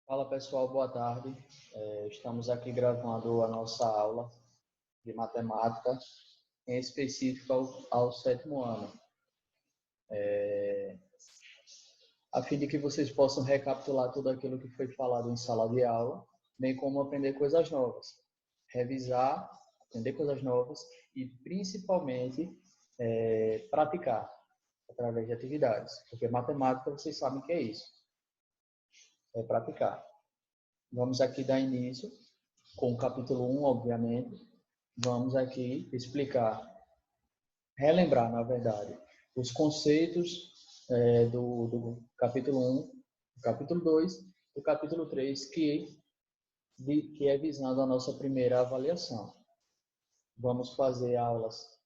Fala pessoal, boa tarde. Estamos aqui gravando a nossa aula de matemática, em específico ao sétimo ano, a fim de que vocês possam recapitular tudo aquilo que foi falado em sala de aula, bem como aprender coisas novas, revisar, aprender coisas novas e principalmente praticar através de atividades, porque matemática vocês sabem que é isso, é praticar. Vamos aqui dar início com o capítulo 1, obviamente. Vamos aqui explicar, relembrar, na verdade, os conceitos do capítulo 1, do capítulo 2, do capítulo 3, que é visando a nossa primeira avaliação. Vamos fazer aulas.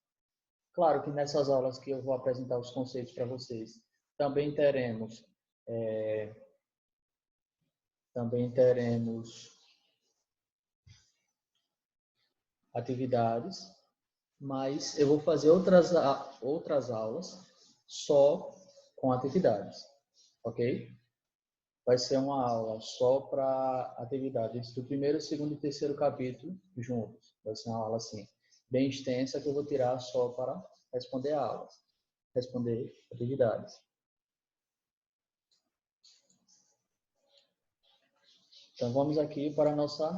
Claro que nessas aulas que eu vou apresentar os conceitos para vocês, também teremos atividades, mas eu vou fazer outras aulas só com atividades, ok? Vai ser uma aula só para atividades do primeiro, segundo e terceiro capítulo juntos. Vai ser uma aula assim, bem extensa, que eu vou tirar só para responder aulas, responder atividades. Então vamos aqui para a nossa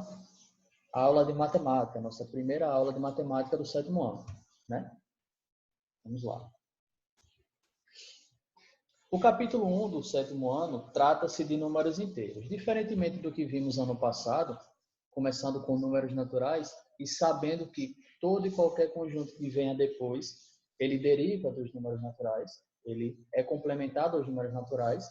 aula de matemática, nossa primeira aula de matemática do sétimo ano, né? Vamos lá. O capítulo 1 do sétimo ano trata-se de números inteiros. Diferentemente do que vimos ano passado, começando com números naturais e sabendo que todo e qualquer conjunto que venha depois, ele deriva dos números naturais, ele é complementado aos números naturais.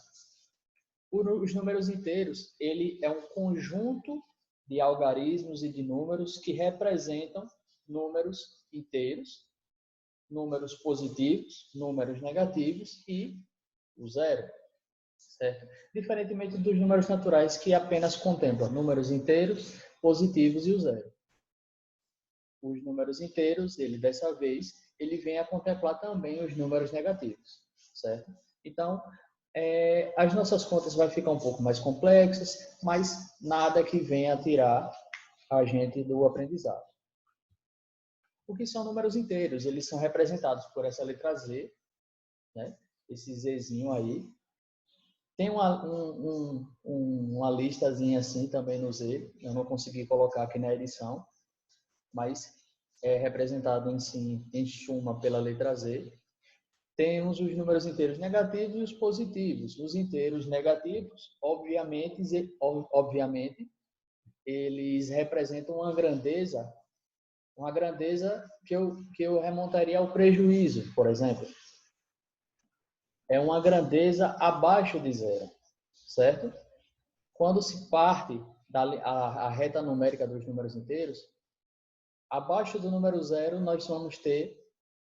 Os números inteiros, ele é um conjunto de algarismos e de números que representam números inteiros, números positivos, números negativos e o zero, certo? Diferentemente dos números naturais que apenas contemplam números inteiros, positivos e o zero. Os números inteiros, dessa vez, ele vem a contemplar também os números negativos, certo? Então, as nossas contas vão ficar um pouco mais complexas, mas nada que venha tirar a gente do aprendizado. O que são números inteiros? Eles são representados por essa letra Z, né? Esse Zzinho aí. Tem uma listazinha assim também no Z, eu não consegui colocar aqui na edição, mas é representado em suma pela letra Z. Temos os números inteiros negativos e os positivos. Os inteiros negativos, obviamente, eles representam uma grandeza que eu remontaria ao prejuízo, por exemplo. É uma grandeza abaixo de zero, certo? Quando se parte a reta numérica dos números inteiros, abaixo do número zero nós vamos ter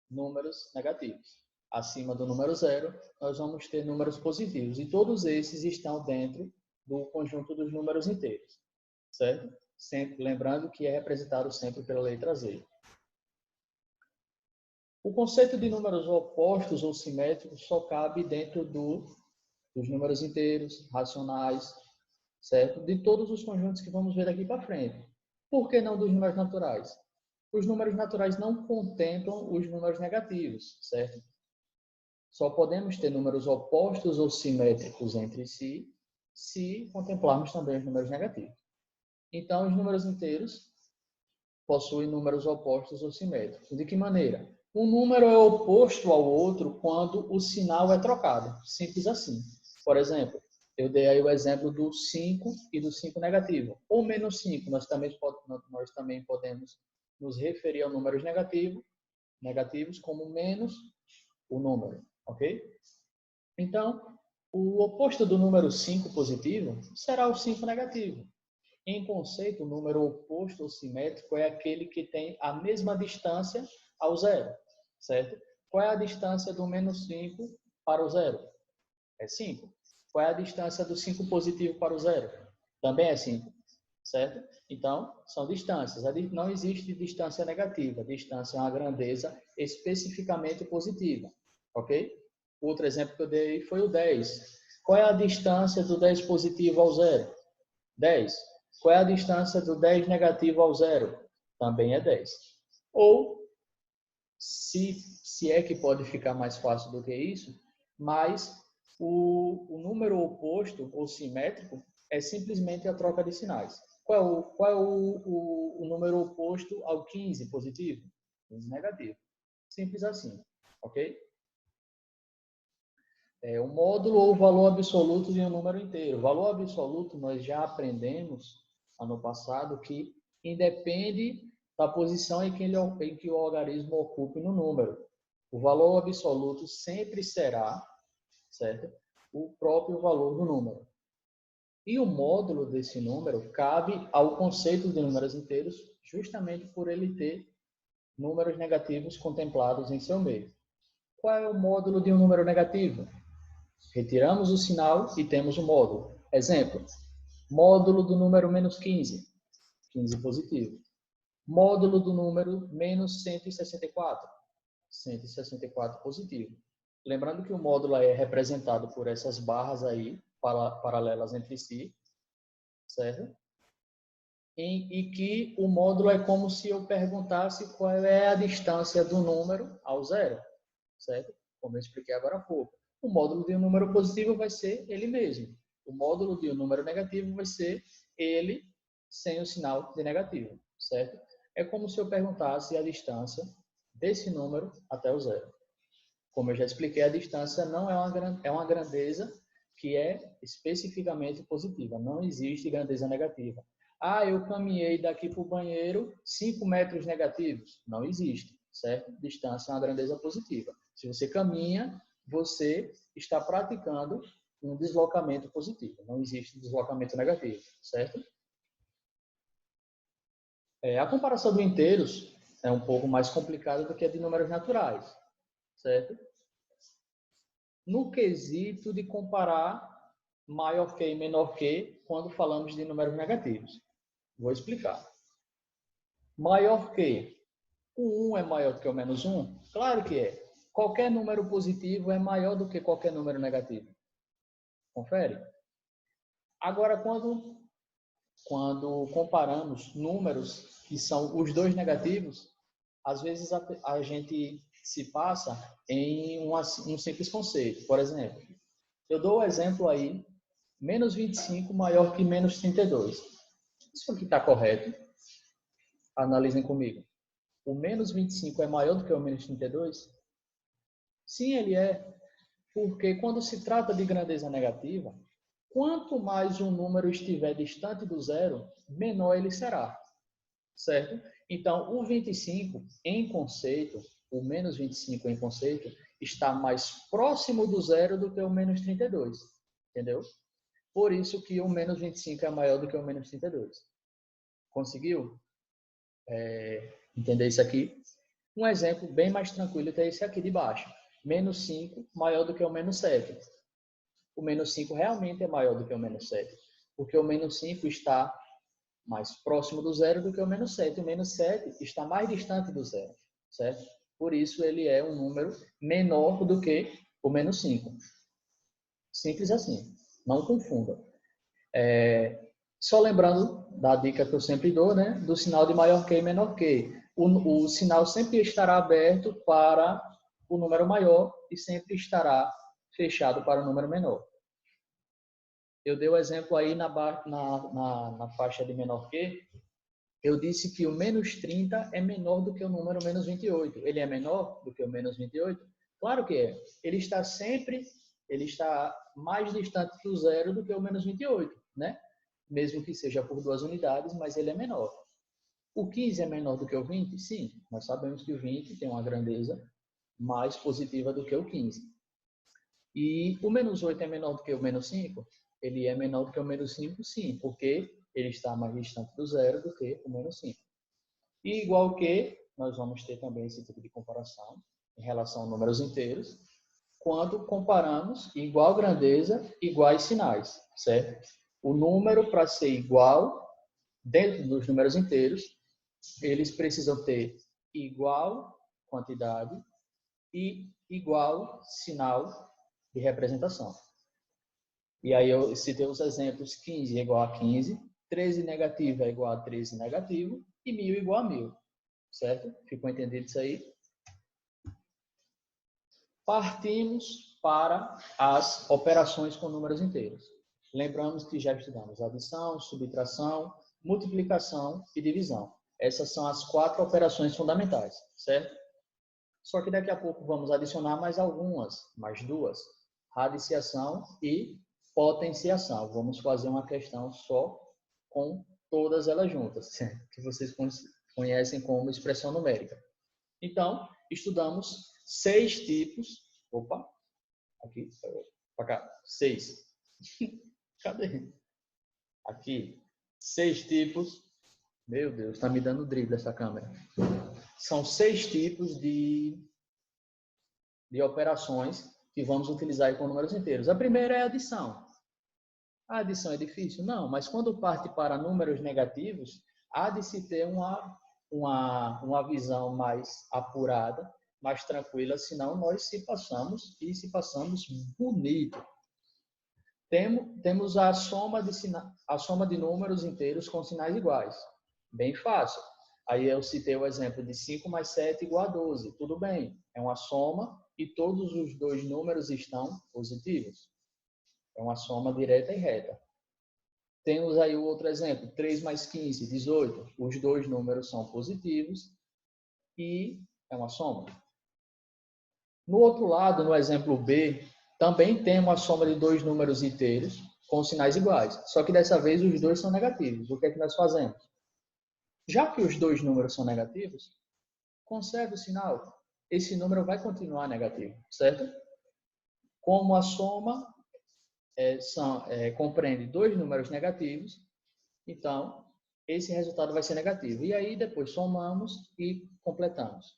números negativos. Acima do número zero, nós vamos ter números positivos. E todos esses estão dentro do conjunto dos números inteiros, certo? Sempre lembrando que é representado sempre pela letra Z. O conceito de números opostos ou simétricos só cabe dentro dos números inteiros, racionais, certo? De todos os conjuntos que vamos ver daqui para frente. Por que não dos números naturais? Os números naturais não contemplam os números negativos, certo? Só podemos ter números opostos ou simétricos entre si, se contemplarmos também os números negativos. Então, os números inteiros possuem números opostos ou simétricos. De que maneira? Um número é oposto ao outro quando o sinal é trocado. Simples assim. Por exemplo, eu dei aí o exemplo do 5 e do 5 negativo. Ou menos 5, nós também podemos nos referir a números negativos como menos o número, ok? Então, o oposto do número 5 positivo será o 5 negativo. Em conceito, o número oposto ou simétrico é aquele que tem a mesma distância ao zero, certo? Qual é a distância do menos 5 para o zero? É 5. Qual é a distância do 5 positivo para o zero? Também é 5, certo? Então, são distâncias. Não existe distância negativa. A distância é uma grandeza especificamente positiva, ok? Outro exemplo que eu dei foi o 10. Qual é a distância do 10 positivo ao zero? 10. Qual é a distância do 10 negativo ao zero? Também é 10. Ou, se é que pode ficar mais fácil do que isso, mas o número oposto ou simétrico é simplesmente a troca de sinais. Qual é o número oposto ao 15 positivo? 15 negativo. Simples assim, ok? O módulo ou o valor absoluto de um número inteiro. O valor absoluto nós já aprendemos ano passado que independe da posição em que o algarismo ocupe no número. O valor absoluto sempre será, certo, o próprio valor do número. E o módulo desse número cabe ao conceito de números inteiros, justamente por ele ter números negativos contemplados em seu meio. Qual é o módulo de um número negativo? Retiramos o sinal e temos o módulo. Exemplo, módulo do número menos 15, 15 positivo. Módulo do número menos 164, 164 positivo. Lembrando que o módulo é representado por essas barras aí, paralelas entre si, certo? E que o módulo é como se eu perguntasse qual é a distância do número ao zero, certo? Como eu expliquei agora há pouco. O módulo de um número positivo vai ser ele mesmo. O módulo de um número negativo vai ser ele sem o sinal de negativo, certo? É como se eu perguntasse a distância desse número até o zero. Como eu já expliquei, a distância não é uma grandeza que é especificamente positiva. Não existe grandeza negativa. Ah, eu caminhei daqui para o banheiro 5 metros negativos. Não existe, certo? Distância é uma grandeza positiva. Se você caminha, você está praticando um deslocamento positivo. Não existe deslocamento negativo, certo? A comparação de inteiros é um pouco mais complicada do que a de números naturais, certo? No quesito de comparar maior que e menor que quando falamos de números negativos. Vou explicar. Maior que. O 1 é maior do que o menos 1? Claro que é. Qualquer número positivo é maior do que qualquer número negativo. Confere? Agora, quando comparamos números que são os dois negativos, às vezes a gente se passa em um simples conceito. Por exemplo, eu dou o exemplo aí, menos 25 maior que menos 32. Isso aqui está correto? Analisem comigo. O menos 25 é maior do que o menos 32? Sim, ele é. Porque quando se trata de grandeza negativa, quanto mais um número estiver distante do zero, menor ele será. Certo? Então, o 25 em conceito, o menos 25 em conceito, está mais próximo do zero do que o menos 32. Entendeu? Por isso que o menos 25 é maior do que o menos 32. Conseguiu entender isso aqui? Um exemplo bem mais tranquilo é esse aqui de baixo. Menos 5 maior do que o menos 7. O menos 5 realmente é maior do que o menos 7. Porque o menos 5 está mais próximo do zero do que o menos 7. O menos 7 está mais distante do zero. Certo? Por isso ele é um número menor do que o menos 5. Simples assim. Não confunda. Só lembrando da dica que eu sempre dou, né? Do sinal de maior que e menor que. O sinal sempre estará aberto para o número maior e sempre estará fechado para o número menor. Eu dei o exemplo aí na faixa de menor que. Eu disse que o menos 30 é menor do que o número menos 28. Ele é menor do que o menos 28? Claro que é. Ele está mais distante do zero do que o menos 28, né? Mesmo que seja por 2 unidades, mas ele é menor. O 15 é menor do que o 20? Sim, nós sabemos que o 20 tem uma grandeza mais positiva do que o 15. E o menos 8 é menor do que o menos 5? Ele é menor do que o menos 5, sim, porque ele está mais distante do zero do que o menos 5. E igual que, nós vamos ter também esse tipo de comparação em relação a números inteiros, quando comparamos igual grandeza, iguais sinais, certo? O número, para ser igual, dentro dos números inteiros, eles precisam ter igual quantidade e igual sinal de representação. E aí eu citei os exemplos: 15 é igual a 15, 13 negativo é igual a 13 negativo e 1000 igual a 1000. Certo? Ficou entendido isso aí? Partimos para as operações com números inteiros. Lembramos que já estudamos adição, subtração, multiplicação e divisão. Essas são as 4 operações fundamentais, certo? Só que daqui a pouco vamos adicionar mais algumas, mais 2. Radiciação e potenciação. Vamos fazer uma questão só com todas elas juntas, que vocês conhecem como expressão numérica. Então, estudamos 6 tipos. Opa, aqui, para cá, 6. Cadê? Aqui, 6 tipos. Meu Deus, está me dando drible essa câmera. São 6 tipos de operações que vamos utilizar com números inteiros. A primeira é a adição. A adição é difícil? Não, mas quando parte para números negativos, há de se ter uma visão mais apurada, mais tranquila, senão nós se passamos bonito. Temos a soma de números inteiros com sinais iguais. Bem fácil. Aí eu citei o exemplo de 5 mais 7 igual a 12. Tudo bem, é uma soma e todos os dois números estão positivos. É uma soma direta e reta. Temos aí o outro exemplo, 3 mais 15, 18. Os dois números são positivos e é uma soma. No outro lado, no exemplo B, também tem uma soma de dois números inteiros com sinais iguais. Só que dessa vez os dois são negativos. O que é que nós fazemos? Já que os dois números são negativos, conserve o sinal. Esse número vai continuar negativo, certo? Como a soma compreende dois números negativos, então esse resultado vai ser negativo. E aí depois somamos e completamos.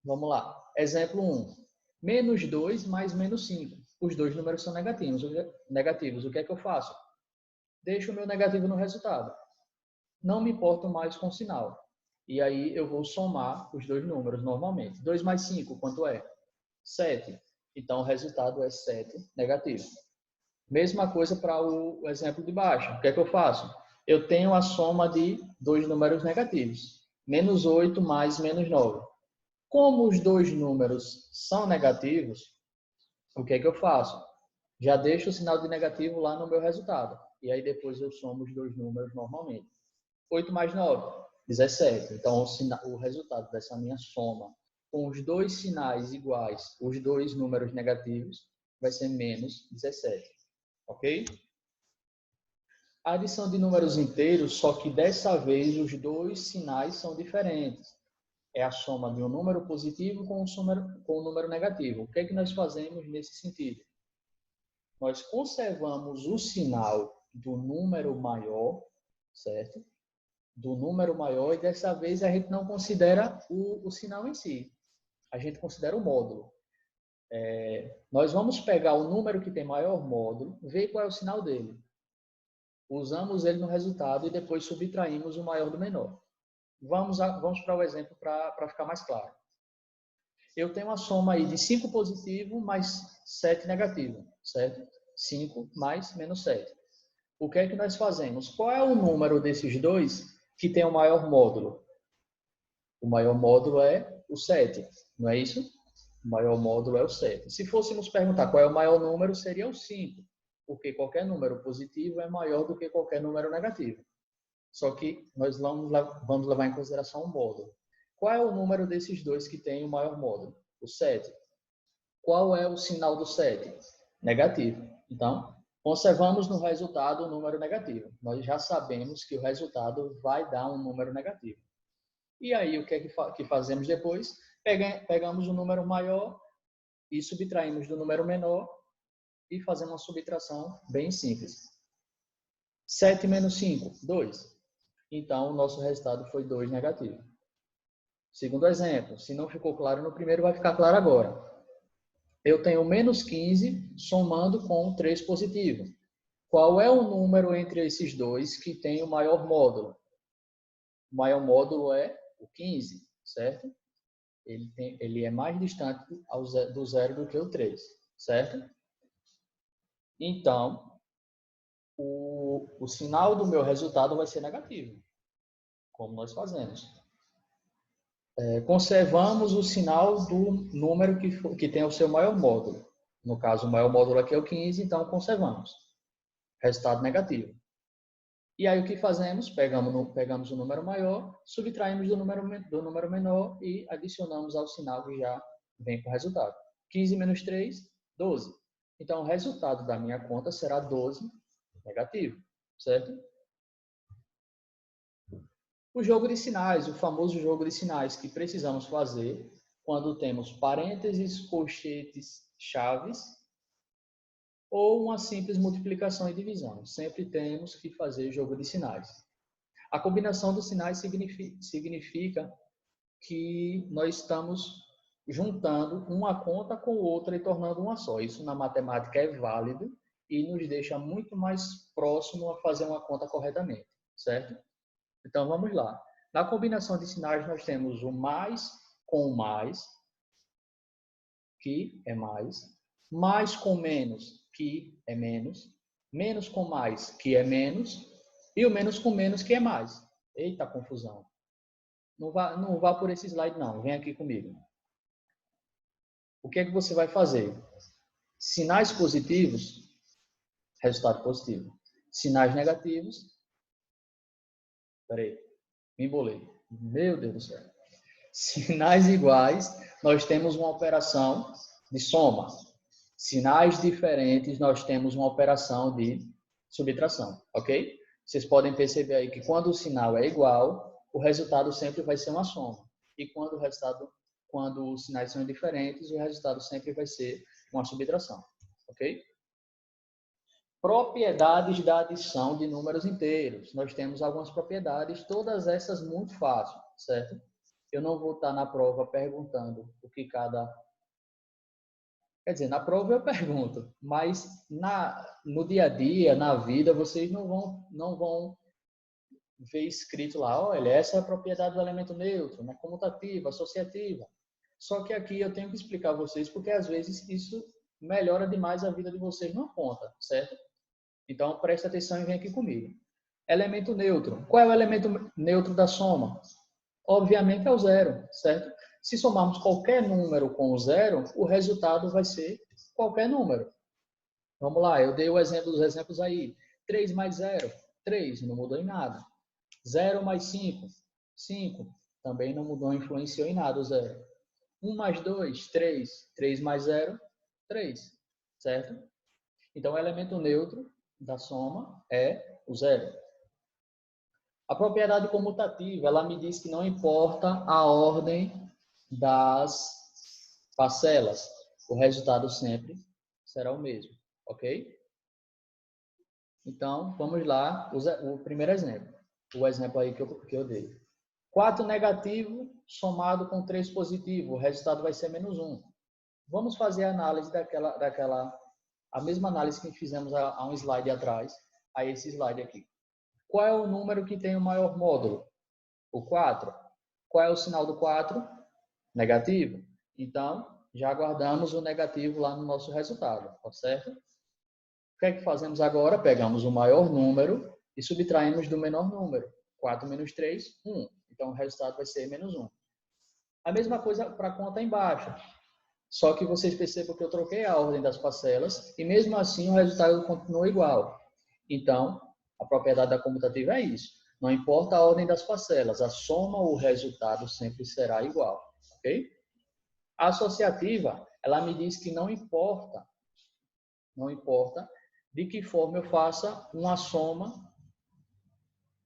Vamos lá. Exemplo 1. Menos 2 mais menos 5. Os dois números são negativos. O que é que eu faço? Deixo o meu negativo no resultado. Não me importo mais com o sinal. E aí eu vou somar os dois números normalmente. 2 mais 5, quanto é? 7. Então o resultado é 7 negativo. Mesma coisa para o exemplo de baixo. O que é que eu faço? Eu tenho a soma de dois números negativos. Menos 8 mais menos 9. Como os dois números são negativos, o que é que eu faço? Já deixo o sinal de negativo lá no meu resultado. E aí depois eu somo os dois números normalmente. 8 mais 9, 17. Então o resultado dessa minha soma com os dois sinais iguais, os dois números negativos, vai ser menos 17. Ok? A adição de números inteiros, só que dessa vez os dois sinais são diferentes. É a soma de um número positivo com um número negativo. O que é que nós fazemos nesse sentido? Nós conservamos o sinal do número maior, certo? Do número maior, e dessa vez a gente não considera o sinal em si. A gente considera o módulo. Nós vamos pegar o número que tem maior módulo, ver qual é o sinal dele. Usamos ele no resultado e depois subtraímos o maior do menor. Vamos para o exemplo para ficar mais claro. Eu tenho uma soma aí de 5 positivo mais 7 negativo, certo? 5 mais menos 7. O que é que nós fazemos? Qual é o número desses dois que tem o maior módulo? O maior módulo é o 7, não é isso? O maior módulo é o 7. Se fôssemos perguntar qual é o maior número, seria o 5, porque qualquer número positivo é maior do que qualquer número negativo. Só que nós vamos levar em consideração o módulo. Qual é o número desses dois que tem o maior módulo? O 7. Qual é o sinal do 7? Negativo. Então, conservamos no resultado o número negativo. Nós já sabemos que o resultado vai dar um número negativo. E aí, o que é que fazemos depois? Pegamos o número maior e subtraímos do número menor e fazemos uma subtração bem simples. 7 menos 5, 2. Então, o nosso resultado foi 2 negativo. Segundo exemplo, se não ficou claro no primeiro, vai ficar claro agora. Eu tenho menos 15 somando com 3 positivo. Qual é o número entre esses dois que tem o maior módulo? O maior módulo é o 15, certo? Ele é mais distante do zero do que o 3, certo? Então, o sinal do meu resultado vai ser negativo, como nós fazemos. Conservamos o sinal do número que tem o seu maior módulo. No caso, o maior módulo aqui é o 15, então conservamos. Resultado negativo. E aí o que fazemos? Pegamos o número maior, subtraímos do número menor e adicionamos ao sinal que já vem com o resultado. 15 menos 3, 12. Então o resultado da minha conta será 12 negativo, certo? O jogo de sinais, o famoso jogo de sinais que precisamos fazer quando temos parênteses, colchetes, chaves ou uma simples multiplicação e divisão. Sempre temos que fazer jogo de sinais. A combinação dos sinais significa que nós estamos juntando uma conta com outra e tornando uma só. Isso na matemática é válido e nos deixa muito mais próximo a fazer uma conta corretamente, certo? Então, vamos lá. Na combinação de sinais, nós temos o mais com o mais, que é mais com menos, que é menos com mais, que é menos, e o menos com menos, que é mais. Eita, confusão. Não vá por esse slide, não. Vem aqui comigo. O que é que você vai fazer? Sinais positivos, resultado positivo. Sinais negativos, peraí, me embolei. Meu Deus do céu. Sinais iguais, nós temos uma operação de soma. Sinais diferentes, nós temos uma operação de subtração, ok? Vocês podem perceber aí que quando o sinal é igual, o resultado sempre vai ser uma soma. E quando os sinais são diferentes, o resultado sempre vai ser uma subtração, ok? Propriedades da adição de números inteiros. Nós temos algumas propriedades, todas essas muito fáceis, certo? Eu não vou estar na prova perguntando o que cada... Quer dizer, na prova eu pergunto, mas no dia a dia, na vida, vocês não vão ver escrito lá, olha, essa é a propriedade do elemento neutro, né? Comutativa, associativa. Só que aqui eu tenho que explicar a vocês, porque às vezes isso melhora demais a vida de vocês numa conta, certo? Então, preste atenção e vem aqui comigo. Elemento neutro. Qual é o elemento neutro da soma? Obviamente é o zero, certo? Se somarmos qualquer número com o zero, o resultado vai ser qualquer número. Vamos lá, eu dei os exemplos aí. 3 mais 0, 3, não mudou em nada. 0 mais 5, 5, também não mudou, influenciou em nada o zero. 1 mais 2, 3, 3 mais 0, 3, certo? Então, o elemento neutro da soma é o zero. A propriedade comutativa, ela me diz que não importa a ordem das parcelas, o resultado sempre será o mesmo, ok? Então, vamos lá, o primeiro exemplo, o exemplo aí que eu dei. 4 negativo somado com 3 positivo, o resultado vai ser menos 1. Vamos fazer a análise a mesma análise que fizemos a um slide atrás, a esse slide aqui. Qual é o número que tem o maior módulo? O 4. Qual é o sinal do 4? Negativo. Então, já guardamos o negativo lá no nosso resultado, tá certo? O que é que fazemos agora? Pegamos o maior número e subtraímos do menor número. 4 menos 3, 1. Então, o resultado vai ser menos 1. A mesma coisa para a conta embaixo. Só que vocês percebam que eu troquei a ordem das parcelas e mesmo assim o resultado continua igual. Então, a propriedade da comutativa é isso. Não importa a ordem das parcelas, a soma ou o resultado sempre será igual. Ok? A associativa, ela me diz que não importa de que forma eu faça uma soma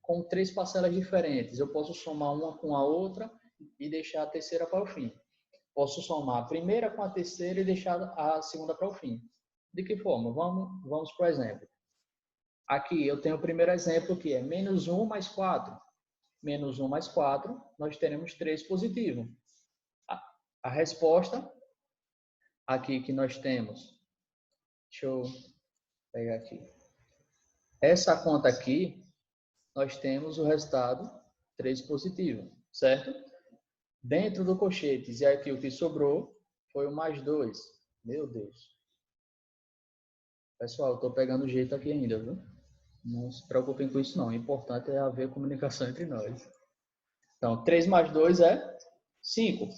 com 3 parcelas diferentes. Eu posso somar uma com a outra e deixar a terceira para o fim. Posso somar a primeira com a terceira e deixar a segunda para o fim. De que forma? Vamos para o exemplo. Aqui eu tenho o primeiro exemplo que é menos 1 mais 4. Menos 1 mais 4, nós teremos 3 positivo. A resposta aqui que nós temos, deixa eu pegar aqui. Essa conta aqui, nós temos o resultado 3 positivo, certo? Dentro do colchetes, e aqui o que sobrou foi o mais 2. Meu Deus. Pessoal, estou pegando o jeito aqui ainda, viu? Não se preocupem com isso, não. O importante é haver comunicação entre nós. Então, 3 mais 2 é 5.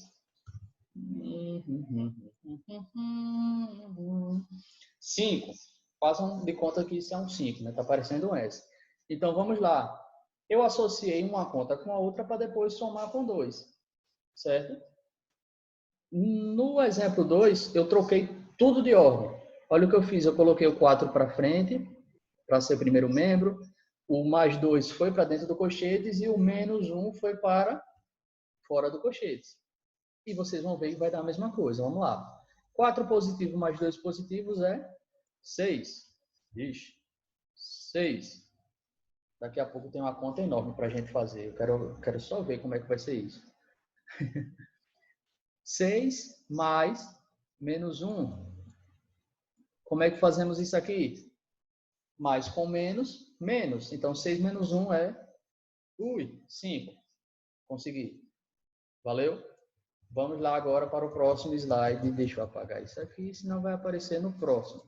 5. Façam de conta que isso é um 5, né? Está parecendo um S. Então, vamos lá. Eu associei uma conta com a outra para depois somar com 2. Certo? No exemplo 2, eu troquei tudo de ordem. Olha o que eu fiz. Eu coloquei o 4 para frente, para ser primeiro membro. O mais 2 foi para dentro do colchetes e o menos 1 foi para fora do colchetes. E vocês vão ver que vai dar a mesma coisa. Vamos lá. 4 positivo mais 2 positivos é 6. Ixi, 6. Daqui a pouco tem uma conta enorme para a gente fazer. Eu quero só ver como é que vai ser isso. 6 mais menos 1. Como é que fazemos isso aqui? Mais com menos, menos. Então, 6 menos 1 é 5. Consegui. Valeu? Vamos lá agora para o próximo slide. Deixa eu apagar isso aqui, senão vai aparecer no próximo.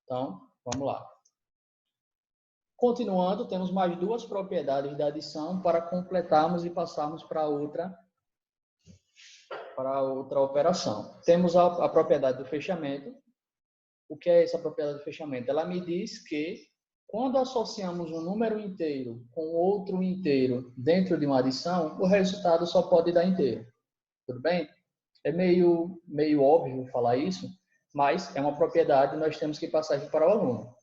Então, vamos lá. Continuando, temos mais duas propriedades da adição para completarmos e passarmos para outra operação. Temos a propriedade do fechamento. O que é essa propriedade do fechamento? Ela me diz que quando associamos um número inteiro com outro inteiro dentro de uma adição, o resultado só pode dar inteiro. Tudo bem? É meio óbvio falar isso, mas é uma propriedade que nós temos que passar aqui para o aluno.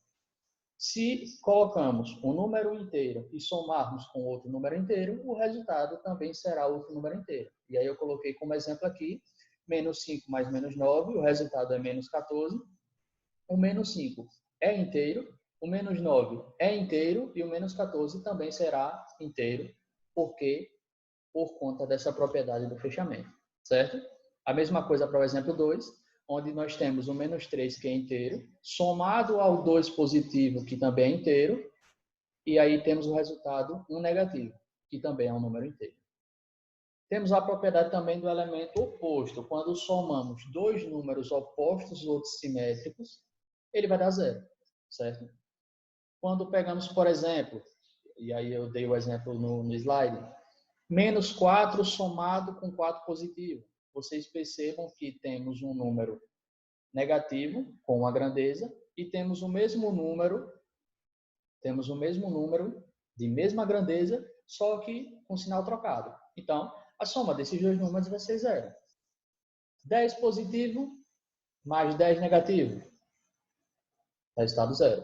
Se colocamos um número inteiro e somarmos com outro número inteiro, o resultado também será outro número inteiro. E aí eu coloquei como exemplo aqui, menos 5 mais menos 9, o resultado é menos 14. O menos 5 é inteiro, o menos 9 é inteiro e o menos 14 também será inteiro, porque por conta dessa propriedade do fechamento, certo? A mesma coisa para o exemplo 2, onde nós temos o menos 3, que é inteiro, somado ao 2 positivo, que também é inteiro, e aí temos o resultado 1 negativo, que também é um número inteiro. Temos a propriedade também do elemento oposto. Quando somamos dois números opostos ou simétricos, ele vai dar 0, certo? Quando pegamos, por exemplo, e aí eu dei o exemplo no slide, menos 4 somado com 4 positivo. Vocês percebam que temos um número negativo com uma grandeza e temos o mesmo número de mesma grandeza, só que com sinal trocado. Então, a soma desses dois números vai ser 0. 10 positivo mais 10 negativo. Resultado 0.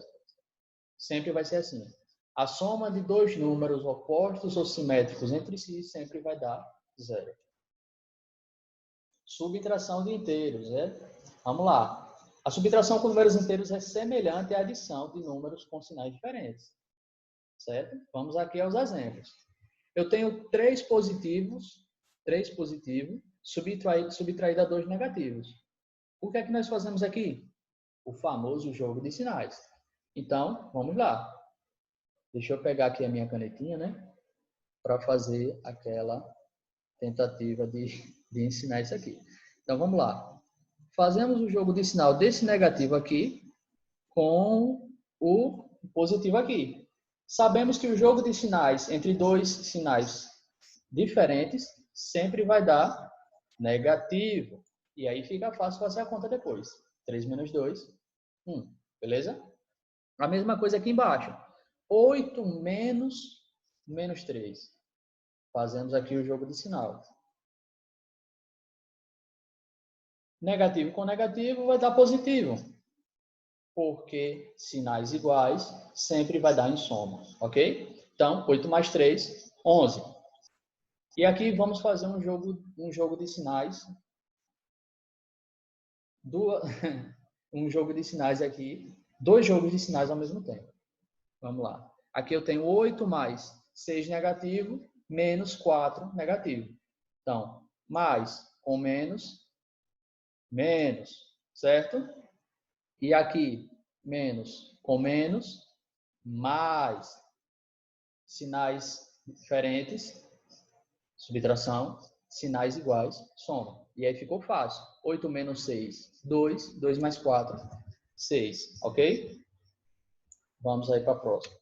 Sempre vai ser assim. A soma de dois números opostos ou simétricos entre si sempre vai dar 0. Subtração de inteiros, né? Vamos lá. A subtração com números inteiros é semelhante à adição de números com sinais diferentes. Certo? Vamos aqui aos exemplos. Eu tenho 3 positivos subtraído a 2 negativos. O que é que nós fazemos aqui? O famoso jogo de sinais. Então, vamos lá. Deixa eu pegar aqui a minha canetinha, né? Para fazer aquela tentativa de ensinar isso aqui. Então, vamos lá. Fazemos o jogo de sinal desse negativo aqui com o positivo aqui. Sabemos que o jogo de sinais entre dois sinais diferentes sempre vai dar negativo. E aí fica fácil fazer a conta depois. 3 menos 2, 1. Beleza? A mesma coisa aqui embaixo. 8 menos 3. Fazemos aqui o jogo de sinal. Negativo com negativo vai dar positivo. Porque sinais iguais sempre vai dar em soma. Ok? Então, 8 mais 3, 11. E aqui vamos fazer um jogo de sinais. Um jogo de sinais aqui. 2 jogos de sinais ao mesmo tempo. Vamos lá. Aqui eu tenho 8 mais 6 negativo, menos 4 negativo. Então, mais com menos, menos, certo? E aqui, menos com menos, mais. Sinais diferentes, subtração, sinais iguais, soma. E aí ficou fácil. 8 menos 6, 2. 2 mais 4, 6. Ok? Vamos aí para a próxima.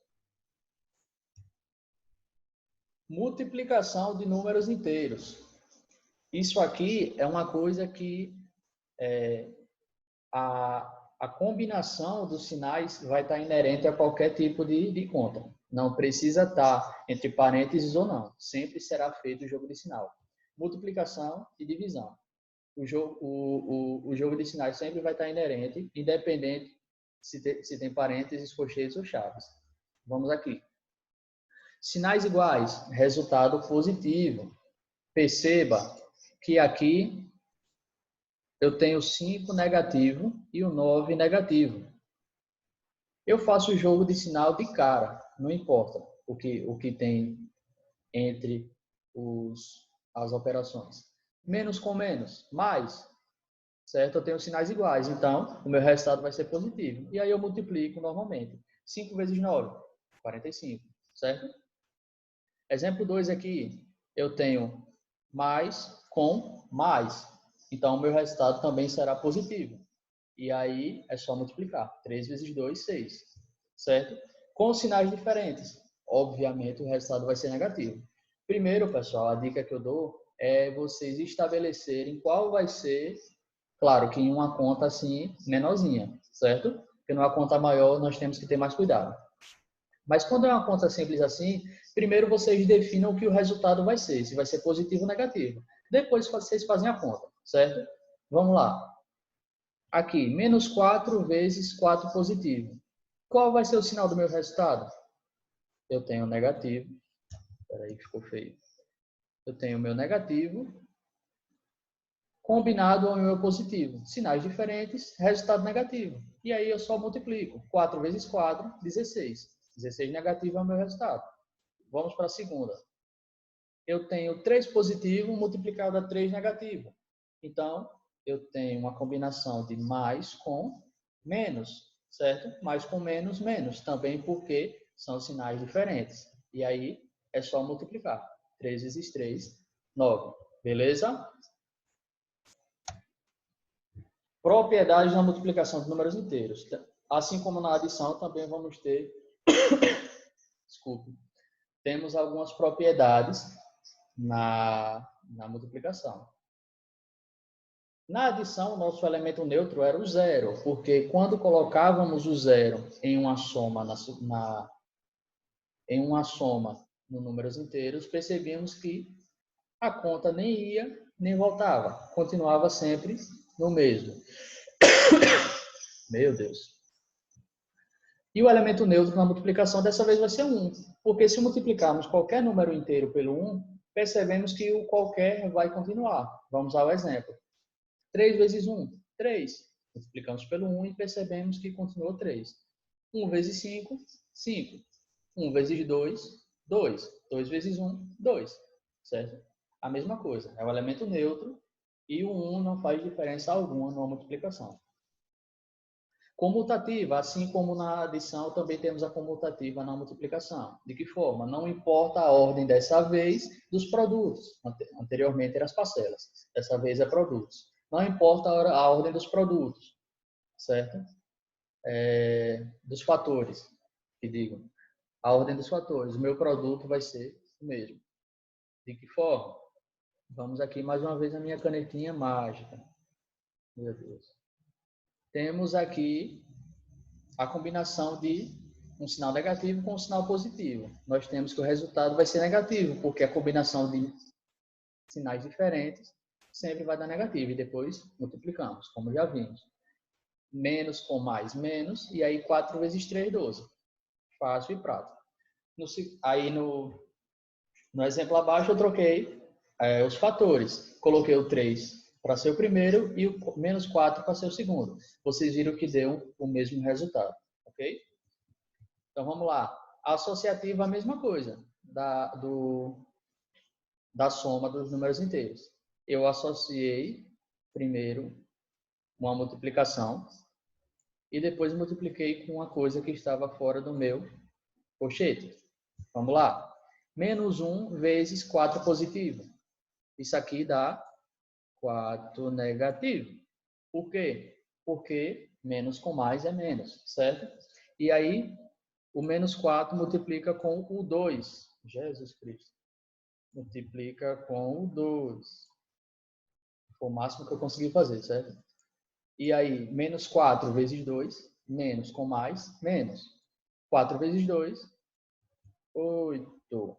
Multiplicação de números inteiros. Isso aqui é uma coisa que a combinação dos sinais vai estar inerente a qualquer tipo de conta. Não precisa estar entre parênteses ou não. Sempre será feito o jogo de sinal. Multiplicação e divisão. O jogo de sinais sempre vai estar inerente, independente se tem parênteses, colchetes ou chaves. Vamos aqui. Sinais iguais, resultado positivo. Perceba que aqui eu tenho 5 negativo e o 9 negativo. Eu faço o jogo de sinal de cara, não importa o que tem entre as operações. Menos com menos, mais, certo? Eu tenho sinais iguais, então o meu resultado vai ser positivo. E aí eu multiplico normalmente. 5 vezes 9, 45, certo? Exemplo 2 aqui, eu tenho mais com mais. Então, o meu resultado também será positivo. E aí, é só multiplicar. 3 vezes 2, 6. Certo? Com sinais diferentes. Obviamente, o resultado vai ser negativo. Primeiro, pessoal, a dica que eu dou é vocês estabelecerem qual vai ser, claro que em uma conta assim, menorzinha, certo? Porque numa conta maior, nós temos que ter mais cuidado. Mas quando é uma conta simples assim, primeiro vocês definam o que o resultado vai ser, se vai ser positivo ou negativo. Depois vocês fazem a conta, certo? Vamos lá. Aqui, menos 4 vezes 4 positivo. Qual vai ser o sinal do meu resultado? Eu tenho negativo. Espera aí, ficou feio. Eu tenho o meu negativo combinado ao meu positivo. Sinais diferentes, resultado negativo. E aí eu só multiplico. 4 vezes 4, 16. 16 negativo é o meu resultado. Vamos para a segunda. Eu tenho 3 positivo multiplicado a 3 negativo. Então, eu tenho uma combinação de mais com menos, certo? Mais com menos, menos. Também porque são sinais diferentes. E aí, é só multiplicar. 3 vezes 3, 9. Beleza? Propriedades na multiplicação de números inteiros. Assim como na adição, também vamos ter... Desculpe. Temos algumas propriedades na multiplicação. Na adição, o nosso elemento neutro era o zero, porque quando colocávamos o zero em uma soma em uma soma no números inteiros, percebíamos que a conta nem ia nem voltava, continuava sempre no mesmo. Meu Deus. E o elemento neutro na multiplicação dessa vez vai ser 1, porque se multiplicarmos qualquer número inteiro pelo 1, percebemos que o qualquer vai continuar. Vamos ao exemplo. 3 vezes 1, 3. Multiplicamos pelo 1 e percebemos que continuou 3. 1 vezes 5, 5. 1 vezes 2, 2. 2 vezes 1, 2. Certo? A mesma coisa. É o elemento neutro e o 1 não faz diferença alguma na multiplicação. Comutativa, assim como na adição, também temos a comutativa na multiplicação. De que forma? Não importa a ordem dessa vez dos produtos. Anteriormente eram as parcelas. Dessa vez é produtos. Não importa a ordem dos produtos, certo? Dos fatores, que digo. A ordem dos fatores. O meu produto vai ser o mesmo. De que forma? Vamos aqui mais uma vez a minha canetinha mágica. Meu Deus. Temos aqui a combinação de um sinal negativo com um sinal positivo. Nós temos que o resultado vai ser negativo, porque a combinação de sinais diferentes sempre vai dar negativo. E depois multiplicamos, como já vimos. Menos com mais, menos. E aí 4 vezes 3, 12. Fácil e prático. Aí no exemplo abaixo eu troquei os fatores. Coloquei o 3 para ser o primeiro e o menos 4 para ser o segundo. Vocês viram que deu o mesmo resultado, ok? Então vamos lá. A associativa, a mesma coisa da soma dos números inteiros. Eu associei primeiro uma multiplicação e depois multipliquei com uma coisa que estava fora do meu colchete. Vamos lá. Menos 1 vezes 4 positivo. Isso aqui dá 4 negativo. Por quê? Porque menos com mais é menos, certo? E aí, O menos 4 multiplica com o 2. Jesus Cristo. Multiplica com o 2. Foi o máximo que eu consegui fazer, certo? E aí, menos 4 vezes 2, menos com mais, menos. 4 vezes 2, 8.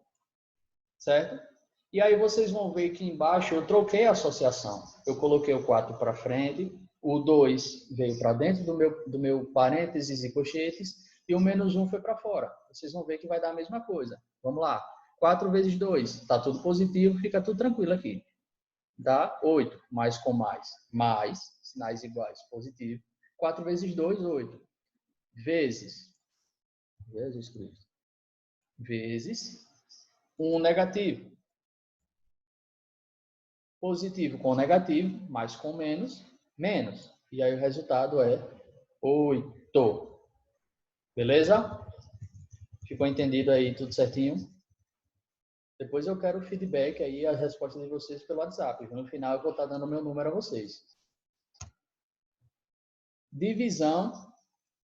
Certo? E aí vocês vão ver que embaixo eu troquei a associação. Eu coloquei o 4 para frente, o 2 veio para dentro do meu parênteses e colchetes, e o menos 1 foi para fora. Vocês vão ver que vai dar a mesma coisa. Vamos lá. 4 vezes 2, está tudo positivo, fica tudo tranquilo aqui. Dá 8, mais com mais, sinais iguais, positivo. 4 vezes 2, 8. Vezes, Jesus Cristo, vezes 1 negativo. Positivo com negativo, mais com menos, menos. E aí o resultado é 8. Beleza? Ficou entendido aí tudo certinho? Depois eu quero o feedback aí, as respostas de vocês pelo WhatsApp. No final eu vou estar dando o meu número a vocês. Divisão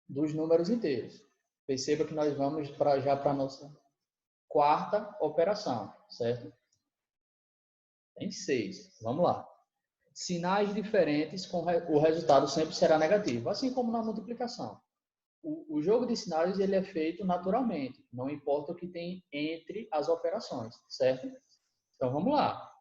dos números inteiros. Perceba que nós vamos já para a nossa quarta operação, certo? Tem 6. Vamos lá. Sinais diferentes, o resultado sempre será negativo, assim como na multiplicação. O jogo de sinais ele é feito naturalmente, não importa o que tem entre as operações, certo? Então vamos lá.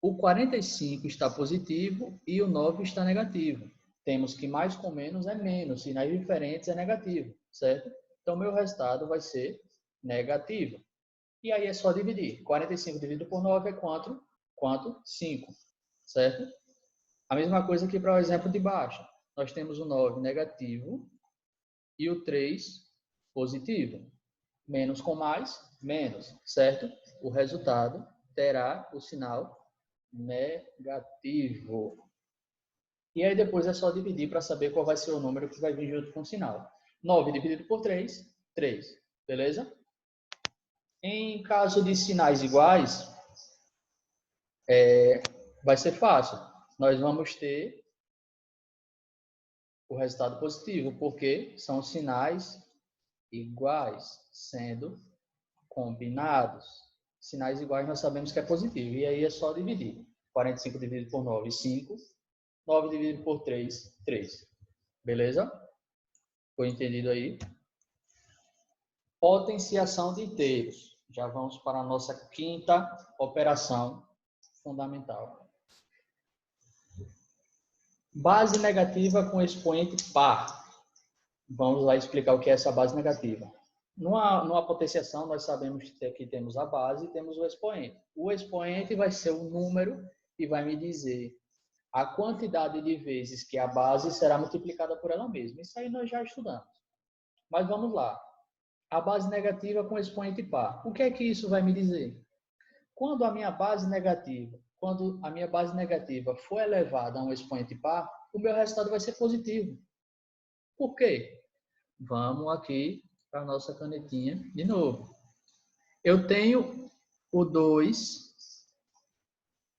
O 45 está positivo e o 9 está negativo. Temos que mais com menos é menos, sinais diferentes é negativo, certo? Então meu resultado vai ser negativo. E aí é só dividir. 45 dividido por 9 é quanto? 5, certo? A mesma coisa aqui para o exemplo de baixo. Nós temos o 9 negativo e o 3 positivo. Menos com mais, menos, certo? O resultado terá o sinal negativo. E aí depois é só dividir para saber qual vai ser o número que vai vir junto com o sinal. 9 dividido por 3, 3. Beleza? Em caso de sinais iguais, vai ser fácil. Nós vamos ter o resultado positivo, porque são sinais iguais sendo combinados. Sinais iguais nós sabemos que é positivo, e aí é só dividir. 45 dividido por 9, 5. 9 dividido por 3, 3. Beleza? Foi entendido aí? Potenciação de inteiros. Já vamos para a nossa quinta operação fundamental. Base negativa com expoente par. Vamos lá explicar o que é essa base negativa. Numa potenciação, nós sabemos que temos a base e temos o expoente. O expoente vai ser o número e vai me dizer a quantidade de vezes que a base será multiplicada por ela mesma. Isso aí nós já estudamos. Mas vamos lá. A base negativa com expoente par. O que é que isso vai me dizer? Quando a minha base negativa for elevada a um expoente par, o meu resultado vai ser positivo. Por quê? Vamos aqui para a nossa canetinha de novo. Eu tenho o 2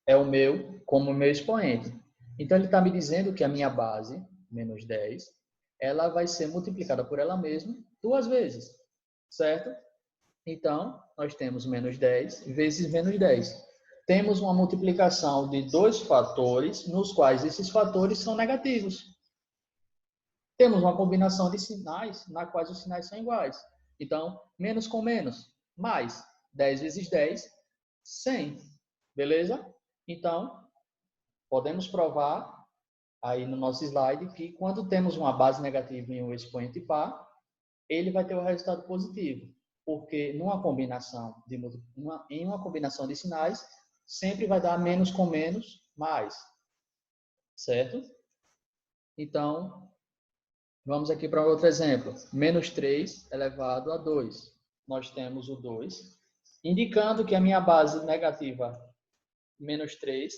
é o meu como meu expoente. Então ele está me dizendo que a minha base, menos 10, ela vai ser multiplicada por ela mesma 2 vezes. Certo? Então, nós temos menos 10 vezes menos 10. Temos uma multiplicação de 2 fatores, nos quais esses fatores são negativos. Temos uma combinação de sinais, na quais os sinais são iguais. Então, menos com menos, mais 10 vezes 10, 100. Beleza? Então, podemos provar aí no nosso slide que quando temos uma base negativa em um expoente par, ele vai ter o resultado positivo, porque em uma combinação de sinais, sempre vai dar menos com menos, mais. Certo? Então, vamos aqui para outro exemplo. Menos 3 elevado a 2. Nós temos o 2, indicando que a minha base negativa, menos 3,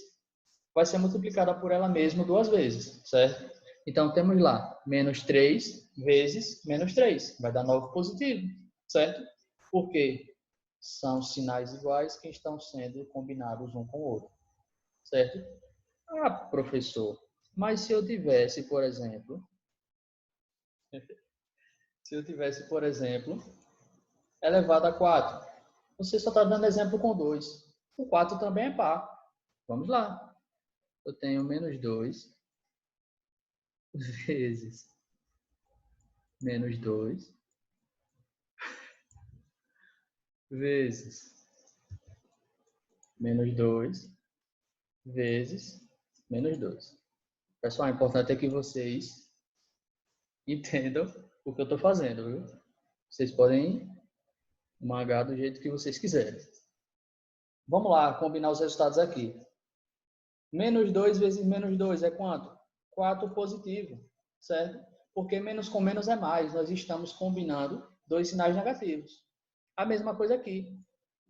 vai ser multiplicada por ela mesma 2 vezes, certo? Então, temos lá, menos 3 vezes menos 3. Vai dar 9 positivo, certo? Porque são sinais iguais que estão sendo combinados um com o outro, certo? Ah, professor, mas se eu tivesse, por exemplo, Se eu tivesse, por exemplo, elevado a 4, você só está dando exemplo com 2. O 4 também é par. Vamos lá. Eu tenho menos 2 vezes menos 2 vezes menos 2 vezes menos 2. Pessoal, o importante é que vocês entendam o que eu estou fazendo, viu? Vocês podem magar do jeito que vocês quiserem. Vamos lá, combinar os resultados aqui. Menos 2 vezes menos 2 é quanto? 4 positivo, certo? Porque menos com menos é mais. Nós estamos combinando dois sinais negativos. A mesma coisa aqui.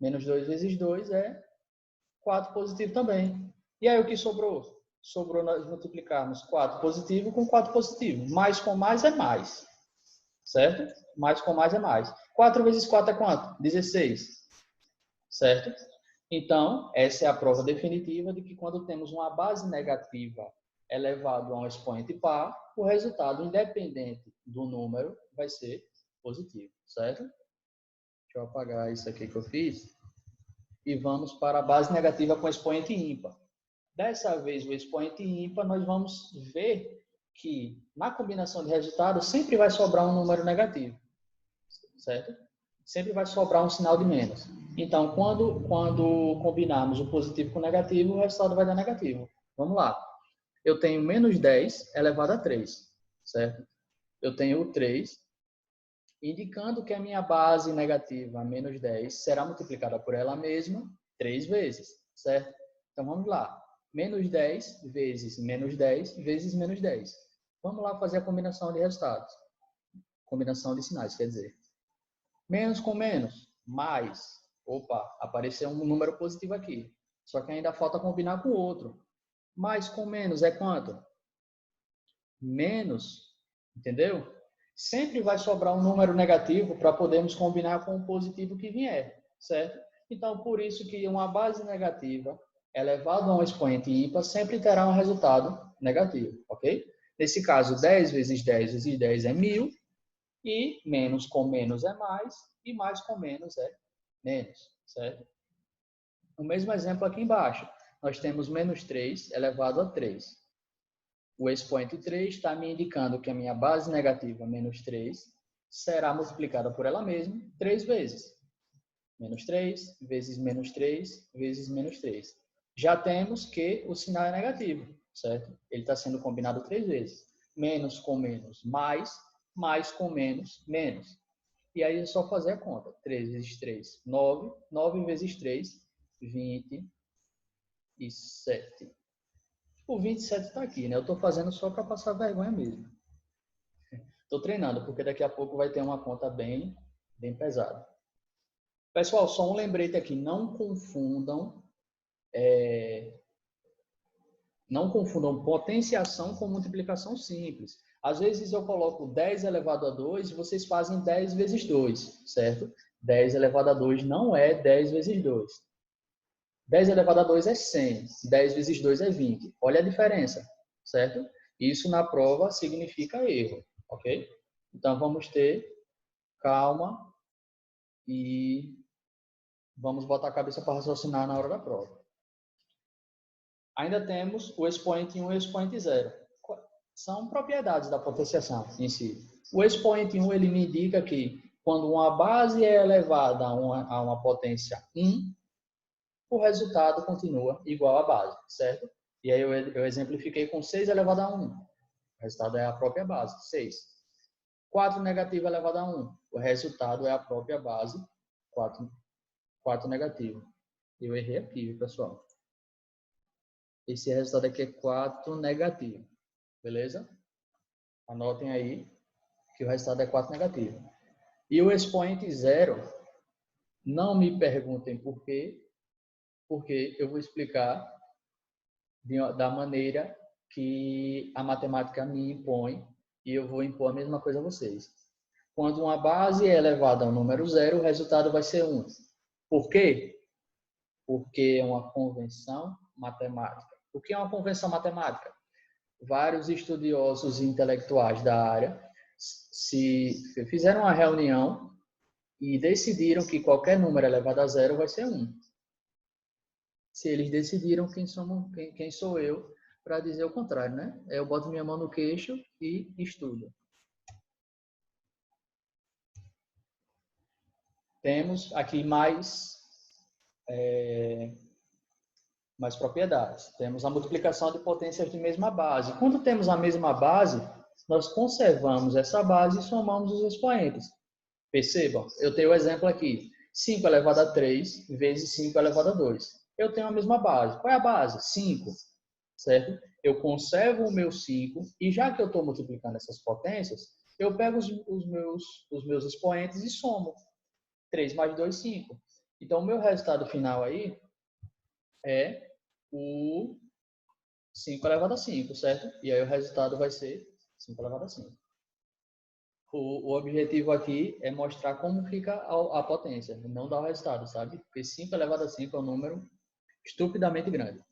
Menos 2 vezes 2 é 4 positivo também. E aí o que sobrou? Sobrou nós multiplicarmos 4 positivo com 4 positivo. Mais com mais é mais. Certo? Mais com mais é mais. 4 vezes 4 é quanto? 16. Certo? Então, essa é a prova definitiva de que quando temos uma base negativa elevado a um expoente par, o resultado, independente do número, vai ser positivo. Certo? Deixa eu apagar isso aqui que eu fiz. E vamos para a base negativa com expoente ímpar. Dessa vez, o expoente ímpar, nós vamos ver que na combinação de resultados sempre vai sobrar um número negativo, certo? Sempre vai sobrar um sinal de menos. Então, quando combinarmos o positivo com o negativo, o resultado vai dar negativo. Vamos lá. Eu tenho menos 10 elevado a 3, certo? Eu tenho o 3, indicando que a minha base negativa, menos 10, será multiplicada por ela mesma 3 vezes, certo? Então, vamos lá. Menos 10 vezes menos 10 vezes menos 10. Vamos lá fazer a combinação de resultados. Combinação de sinais, quer dizer. Menos com menos, mais. Opa, apareceu um número positivo aqui. Só que ainda falta combinar com o outro. Mais com menos é quanto? Menos, entendeu? Sempre vai sobrar um número negativo para podermos combinar com o positivo que vier, certo? Então, por isso que uma base negativa elevado a um expoente ímpar sempre terá um resultado negativo, ok? Nesse caso, 10 vezes 10 vezes 10 é 1000, e menos com menos é mais, e mais com menos é menos, certo? O mesmo exemplo aqui embaixo. Nós temos menos 3 elevado a 3. O expoente 3 está me indicando que a minha base negativa, menos 3, será multiplicada por ela mesma 3 vezes. Menos 3 vezes menos 3 vezes menos 3. Já temos que o sinal é negativo, certo? Ele está sendo combinado 3 vezes. Menos com menos, mais. Mais com menos, menos. E aí é só fazer a conta. 3 vezes 3, 9. 9 vezes 3, 27. O 27 está aqui, né? Eu estou fazendo só para passar vergonha mesmo. Estou treinando, porque daqui a pouco vai ter uma conta bem pesada. Pessoal, só um lembrete aqui. Não confundam potenciação com multiplicação simples. Às vezes eu coloco 10 elevado a 2 e vocês fazem 10 vezes 2, certo? 10 elevado a 2 não é 10 vezes 2. 10 elevado a 2 é 100. 10 vezes 2 é 20. Olha a diferença, certo? Isso na prova significa erro, ok? Então vamos ter calma e vamos botar a cabeça para raciocinar na hora da prova. Ainda temos o expoente 1 e o expoente 0. São propriedades da potenciação em si. O expoente 1 ele me indica que quando uma base é elevada a uma potência 1, o resultado continua igual à base, certo? E aí eu exemplifiquei com 6 elevado a 1. O resultado é a própria base, 6. 4 negativo elevado a 1. O resultado é a própria base, 4 negativo. Eu errei aqui, pessoal. Esse resultado aqui é 4 negativo. Beleza? Anotem aí que o resultado é 4 negativo. E o expoente 0, não me perguntem por quê, porque eu vou explicar da maneira que a matemática me impõe e eu vou impor a mesma coisa a vocês. Quando uma base é elevada ao número 0, o resultado vai ser 1. Por quê? Porque é uma convenção matemática. O que é uma convenção matemática? Vários estudiosos intelectuais da área se fizeram uma reunião e decidiram que qualquer número elevado a zero vai ser 1. Se eles decidiram, quem sou eu para dizer o contrário, né? Eu boto minha mão no queixo e estudo. Temos aqui mais propriedades. Temos a multiplicação de potências de mesma base. Quando temos a mesma base, nós conservamos essa base e somamos os expoentes. Percebam, eu tenho o exemplo aqui. 5 elevado a 3 vezes 5 elevado a 2. Eu tenho a mesma base. Qual é a base? 5, certo? Eu conservo o meu 5 e já que eu estou multiplicando essas potências, eu pego os meus expoentes e somo. 3 mais 2, 5. Então, o meu resultado final aí é o 5 elevado a 5, certo? E aí o resultado vai ser 5 elevado a 5. O objetivo aqui é mostrar como fica a potência, não dar o resultado, sabe? Porque 5 elevado a 5 é um número estupidamente grande.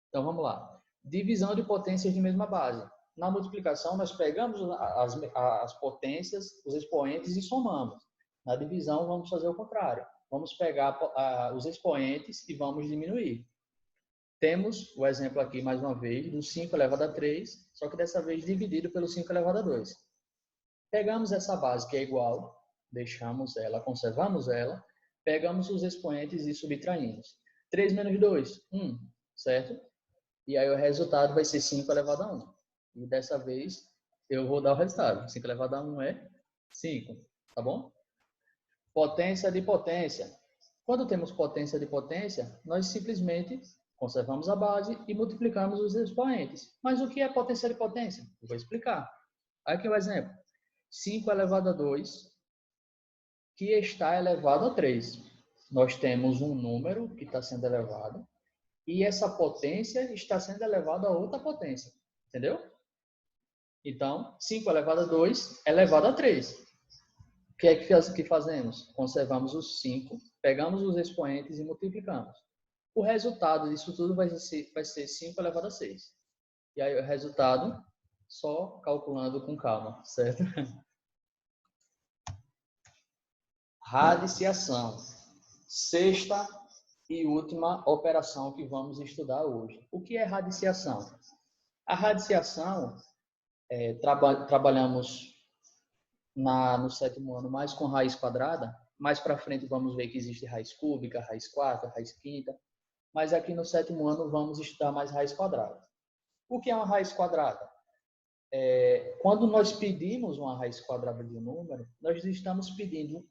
Então, vamos lá. Divisão de potências de mesma base. Na multiplicação, nós pegamos as potências, os expoentes e somamos. Na divisão, vamos fazer o contrário. Vamos pegar os expoentes e vamos diminuir. Temos o exemplo aqui, mais uma vez, do 5 elevado a 3, só que dessa vez dividido pelo 5 elevado a 2. Pegamos essa base que é igual, deixamos ela, conservamos ela, pegamos os expoentes e subtraímos. 3 menos 2, 1, certo? E aí o resultado vai ser 5 elevado a 1. E dessa vez eu vou dar o resultado. 5 elevado a 1 é 5, tá bom? Potência de potência. Quando temos potência de potência, nós simplesmente conservamos a base e multiplicamos os expoentes. Mas o que é potência de potência? Eu vou explicar. Aqui é o exemplo. 5 elevado a 2, que está elevado a 3. Nós temos um número que está sendo elevado e essa potência está sendo elevada a outra potência. Entendeu? Então, 5 elevado a 2 elevado a 3. O que é que fazemos? Conservamos os 5, pegamos os expoentes e multiplicamos. O resultado disso tudo vai ser 5 elevado a 6. E aí o resultado, só calculando com calma, certo? Radiciação. Sexta e última operação que vamos estudar hoje. O que é radiciação? A radiciação, trabalhamos no 7º ano mais com raiz quadrada. Mais para frente vamos ver que existe raiz cúbica, raiz quarta, raiz quinta. Mas aqui no 7º ano vamos estudar mais raiz quadrada. O que é uma raiz quadrada? Quando nós pedimos uma raiz quadrada de um número, nós estamos pedindo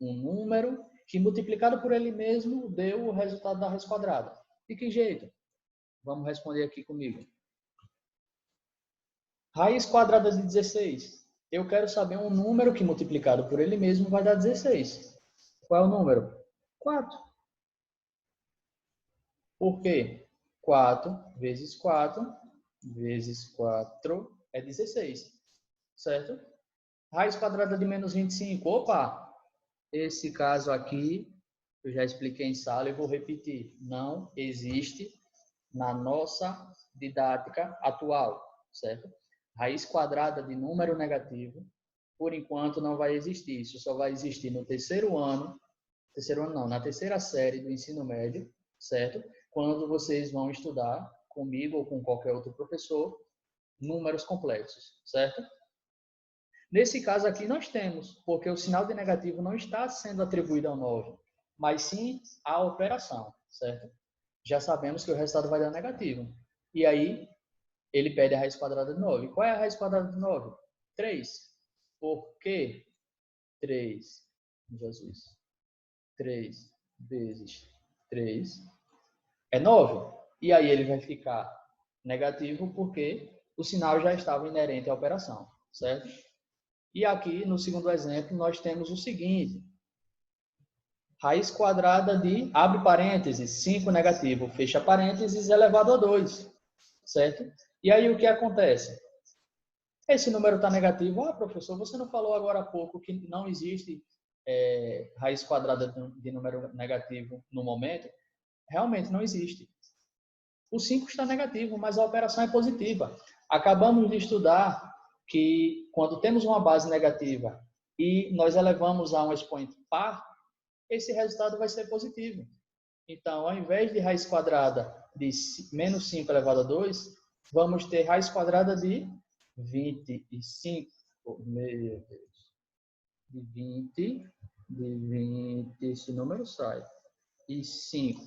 um número que multiplicado por ele mesmo deu o resultado da raiz quadrada. De que jeito? Vamos responder aqui comigo. Raiz quadrada de 16. Eu quero saber um número que multiplicado por ele mesmo vai dar 16. Qual é o número? 4. Por quê? 4 vezes 4 vezes 4 é 16. Certo? Raiz quadrada de menos 25. Opa! Esse caso aqui, eu já expliquei em sala e vou repetir. Não existe na nossa didática atual, certo? Raiz quadrada de número negativo, por enquanto não vai existir. Isso só vai existir no terceiro ano não, na terceira série do ensino médio, certo? Quando vocês vão estudar comigo ou com qualquer outro professor, números complexos, certo? Nesse caso aqui nós temos, porque o sinal de negativo não está sendo atribuído ao 9, mas sim à operação, certo? Já sabemos que o resultado vai dar negativo. E aí, ele pede a raiz quadrada de 9. Qual é a raiz quadrada de 9? 3. Por quê? 3, Jesus. 3 vezes 3 é 9. E aí ele vai ficar negativo porque o sinal já estava inerente à operação, certo? E aqui, no segundo exemplo, nós temos o seguinte. Raiz quadrada de, abre parênteses, 5 negativo, fecha parênteses, elevado a 2. Certo? E aí o que acontece? Esse número está negativo. Ah, professor, você não falou agora há pouco que não existe raiz quadrada de número negativo no momento? Realmente não existe. O 5 está negativo, mas a operação é positiva. Acabamos de estudar que quando temos uma base negativa e nós elevamos a um expoente par, esse resultado vai ser positivo. Então, ao invés de raiz quadrada de menos 5 elevado a 2, vamos ter raiz quadrada de 25. Meu Deus. De 20, esse número sai. E 5.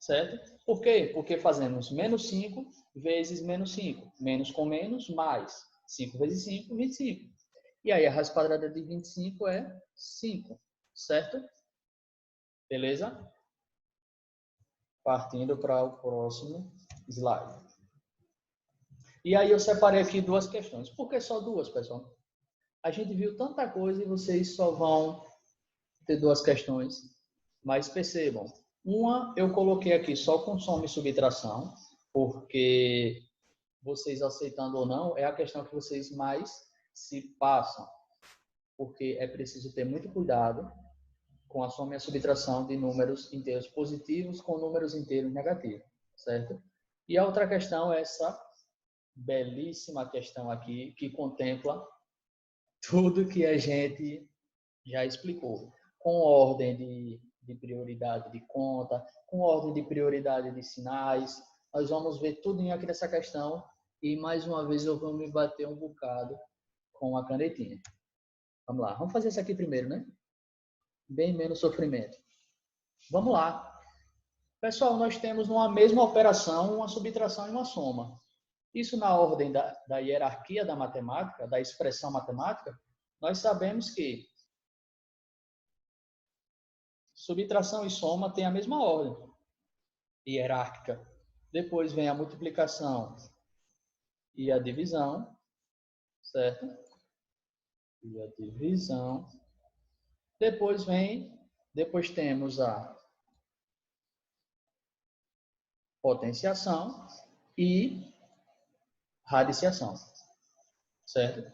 Certo? Por quê? Porque fazemos menos 5 vezes menos 5. Menos com menos, mais. 5 vezes 5, 25. E aí a raiz quadrada de 25 é 5. Certo? Beleza? Partindo para o próximo slide. E aí eu separei aqui duas questões. Por que só duas, pessoal? A gente viu tanta coisa e vocês só vão ter duas questões. Mas percebam, uma eu coloquei aqui só consome e subtração, porque vocês aceitando ou não, é a questão que vocês mais se passam. Porque é preciso ter muito cuidado com a soma e a subtração de números inteiros positivos com números inteiros negativos, certo? E a outra questão é essa belíssima questão aqui, que contempla tudo que a gente já explicou, com ordem de prioridade de conta, com ordem de prioridade de sinais. Nós vamos ver tudo aqui nessa questão e, mais uma vez, eu vou me bater um bocado com a canetinha. Vamos lá, vamos fazer isso aqui primeiro, né? Bem menos sofrimento. Vamos lá. Pessoal, nós temos numa mesma operação uma subtração e uma soma. Isso na ordem da hierarquia da matemática, da expressão matemática, nós sabemos que subtração e soma têm a mesma ordem hierárquica. Depois vem a multiplicação e a divisão, certo? E a divisão. Depois temos a potenciação e radiciação, certo?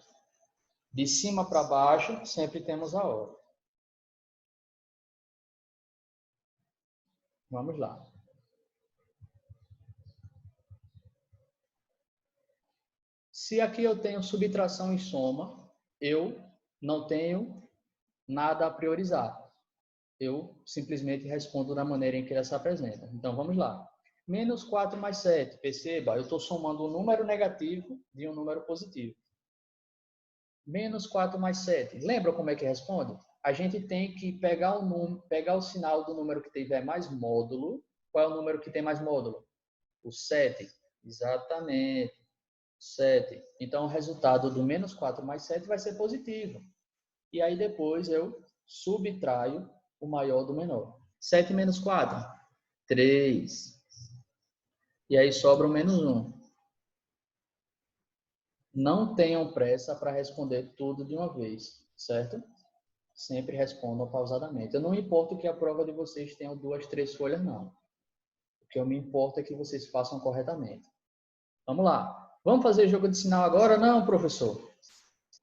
De cima para baixo, sempre temos a ordem. Vamos lá. Se aqui eu tenho subtração e soma, eu não tenho nada a priorizar. Eu simplesmente respondo da maneira em que ela se apresenta. Então, vamos lá. Menos 4 mais 7. Perceba, eu estou somando um número negativo de um número positivo. Menos 4 mais 7. Lembra como é que responde? A gente tem que pegar o sinal do número que tiver mais módulo. Qual é o número que tem mais módulo? O 7. Exatamente. 7. Então, o resultado do menos 4 mais 7 vai ser positivo. E aí, depois, eu subtraio o maior do menor. 7 menos 4? 3. E aí, sobra o menos 1. Não tenham pressa para responder tudo de uma vez, certo? Sempre respondam pausadamente. Eu não me importo que a prova de vocês tenha 2, 3 folhas, não. O que eu me importo é que vocês façam corretamente. Vamos lá. Vamos fazer jogo de sinal agora? Não, professor.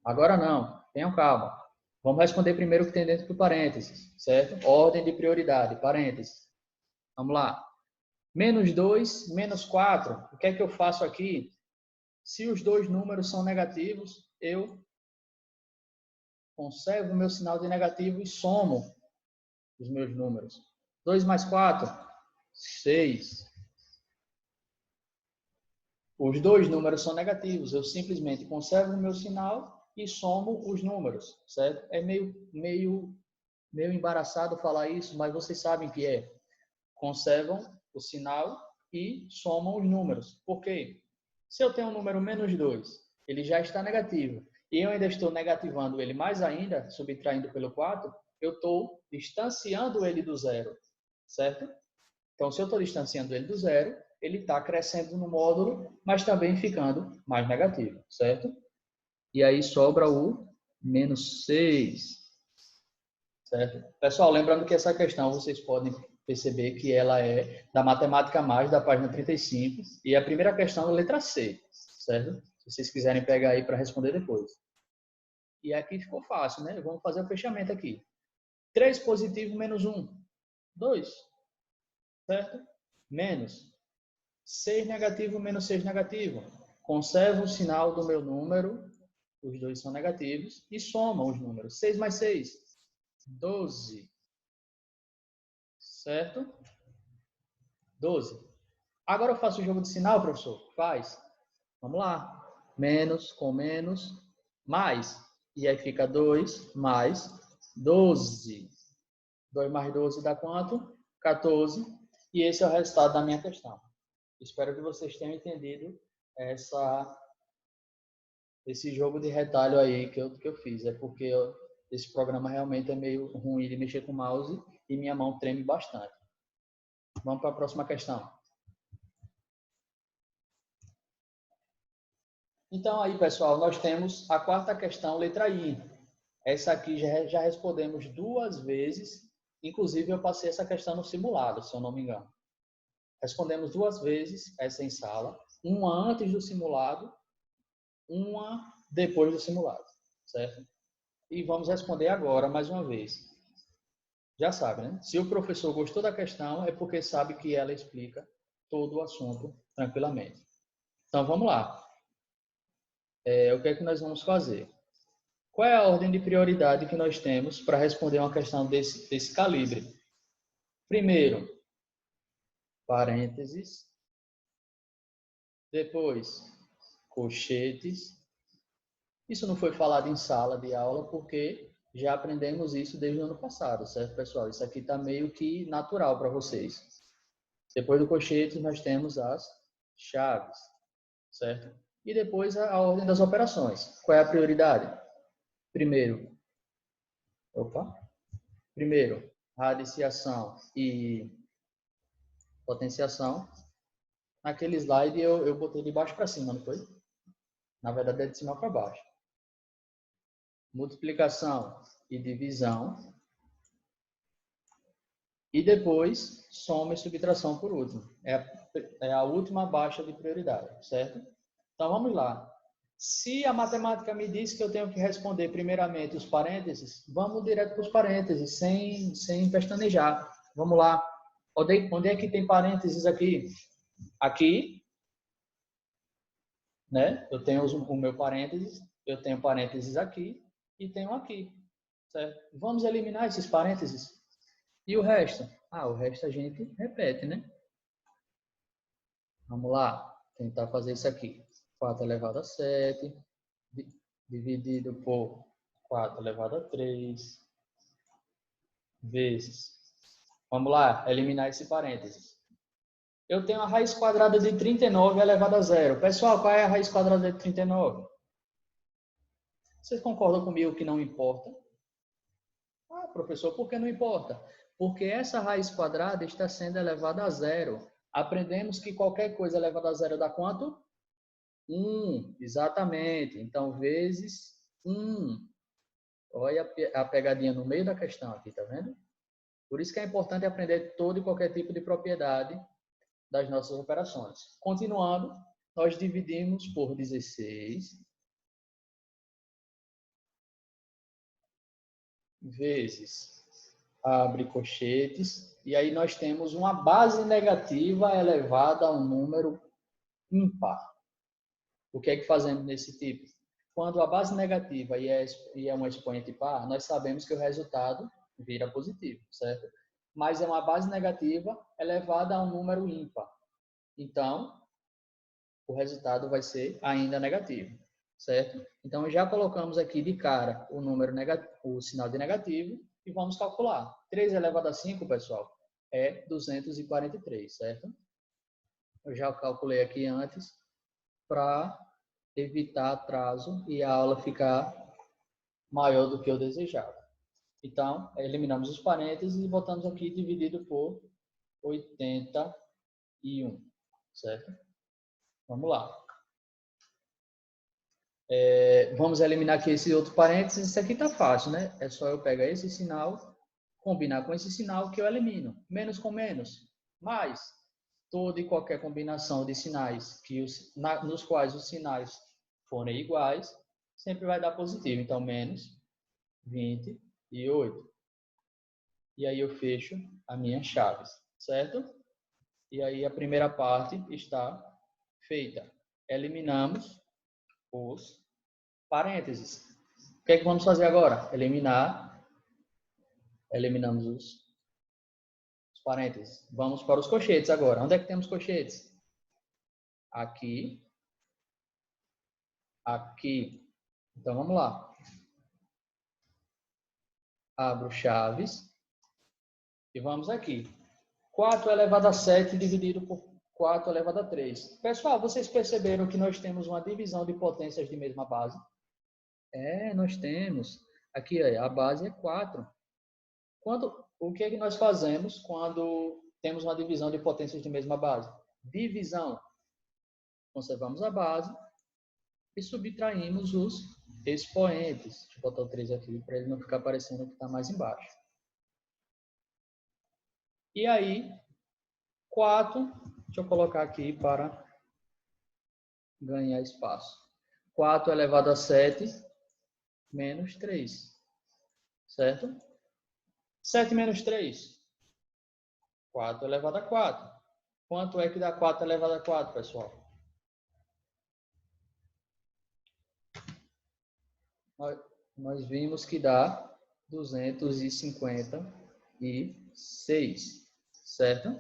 Agora não. Tenham calma. Vamos responder primeiro o que tem dentro do parênteses, certo? Ordem de prioridade, parênteses. Vamos lá. Menos 2, menos 4. O que é que eu faço aqui? Se os dois números são negativos, eu conservo o meu sinal de negativo e somo os meus números. 2 mais 4, 6. Os dois números são negativos. Eu simplesmente conservo o meu sinal e somo os números, certo? É meio embaraçado falar isso, mas vocês sabem que é. Conservam o sinal e somam os números. Por quê? Se eu tenho um número menos 2, ele já está negativo, e eu ainda estou negativando ele mais ainda, subtraindo pelo 4, eu estou distanciando ele do zero, certo? Então, se eu estou distanciando ele do zero, ele está crescendo no módulo, mas também ficando mais negativo, certo? E aí sobra o menos 6, certo? Pessoal, lembrando que essa questão vocês podem perceber que ela é da Matemática Mais, da página 35, e a primeira questão é a letra C, certo? Se vocês quiserem pegar aí para responder depois. E aqui ficou fácil, né? Vamos fazer o fechamento aqui. 3 positivo menos 1, 2, certo? Menos 6 negativo menos 6 negativo. Conservo o sinal do meu número os dois são negativos, e somam os números. 6 mais 6, 12. Certo? 12. Agora eu faço o jogo de sinal, professor? Faz. Vamos lá. Menos com menos, mais. E aí fica 2 mais 12. 2 mais 12 dá quanto? 14. E esse é o resultado da minha questão. Espero que vocês tenham entendido esse jogo de retalho aí que eu fiz. É porque esse programa realmente é meio ruim de mexer com o mouse e minha mão treme bastante. Vamos para a próxima questão. Então aí, pessoal, nós temos a quarta questão, letra I. Essa aqui já respondemos 2 vezes. Inclusive, eu passei essa questão no simulado, se eu não me engano. Respondemos 2 vezes essa em sala. Uma antes do simulado, uma depois do simulado. Certo? E vamos responder agora, mais uma vez. Já sabe, né? Se o professor gostou da questão, é porque sabe que ela explica todo o assunto tranquilamente. Então, vamos lá. O que é que nós vamos fazer? Qual é a ordem de prioridade que nós temos para responder uma questão desse calibre? Primeiro, parênteses. Depois, colchetes. Isso não foi falado em sala de aula porque já aprendemos isso desde o ano passado, certo, pessoal? Isso aqui está meio que natural para vocês. Depois do colchete, nós temos as chaves, certo? E depois a ordem das operações. Qual é a prioridade? Primeiro, radiciação e potenciação. Naquele slide eu botei de baixo para cima, não foi? Na verdade é de cima para baixo. Multiplicação e divisão. E depois, soma e subtração por último. É a última baixa de prioridade, certo? Então, vamos lá. Se a matemática me diz que eu tenho que responder primeiramente os parênteses, vamos direto para os parênteses, sem pestanejar. Vamos lá. Onde é que tem parênteses aqui? Aqui, né? Eu tenho o meu parênteses, eu tenho parênteses aqui e tenho aqui, certo? Vamos eliminar esses parênteses. E o resto? O resto a gente repete, né? Vamos lá, tentar fazer isso aqui. 4 elevado a 7, dividido por 4 elevado a 3, vezes. Vamos lá, eliminar esse parênteses. Eu tenho a raiz quadrada de 39 elevado a 0. Pessoal, qual é a raiz quadrada de 39? Vocês concordam comigo que não importa? Professor, por que não importa? Porque essa raiz quadrada está sendo elevada a 0. Aprendemos que qualquer coisa elevada a 0 dá quanto? 1, exatamente. Então, vezes 1. Olha a pegadinha no meio da questão aqui, tá vendo? Por isso que é importante aprender todo e qualquer tipo de propriedade das nossas operações. Continuando, nós dividimos por 16 vezes, abre colchetes, e aí nós temos uma base negativa elevada a um número ímpar. O que é que fazemos nesse tipo? Quando a base negativa e é um expoente par, nós sabemos que o resultado vira positivo, certo? Mas é uma base negativa elevada a um número ímpar. Então, o resultado vai ser ainda negativo, certo? Então, já colocamos aqui de cara o sinal de negativo e vamos calcular. 3 elevado a 5, pessoal, é 243, certo? Eu já calculei aqui antes para evitar atraso e a aula ficar maior do que eu desejava. Então, eliminamos os parênteses e botamos aqui dividido por 81, certo? Vamos lá. Vamos eliminar aqui esse outro parênteses. Isso aqui está fácil, né? É só eu pegar esse sinal, combinar com esse sinal que eu elimino. Menos com menos, mais. Toda e qualquer combinação de sinais nos quais os sinais forem iguais, sempre vai dar positivo. Então, menos 28. E aí eu fecho as minhas chaves, certo? E aí a primeira parte está feita. Eliminamos os parênteses. O que é que vamos fazer agora? Eliminar. Eliminamos os parênteses. Vamos para os colchetes agora. Onde é que temos colchetes? Aqui. Aqui. Então, vamos lá. Abro chaves. E vamos aqui. 4 elevado a 7 dividido por 4 elevado a 3. Pessoal, vocês perceberam que nós temos uma divisão de potências de mesma base? Nós temos. Aqui, a base é 4. O que é que nós fazemos quando temos uma divisão de potências de mesma base? Divisão. Conservamos a base e subtraímos os expoentes. Deixa eu botar o 3 aqui para ele não ficar parecendo que está mais embaixo. E aí, 4, deixa eu colocar aqui para ganhar espaço. 4 elevado a 7 menos 3. Certo? 7 menos 3. 4 elevado a 4. Quanto é que dá 4 elevado a 4, pessoal? Nós vimos que dá 256. Certo?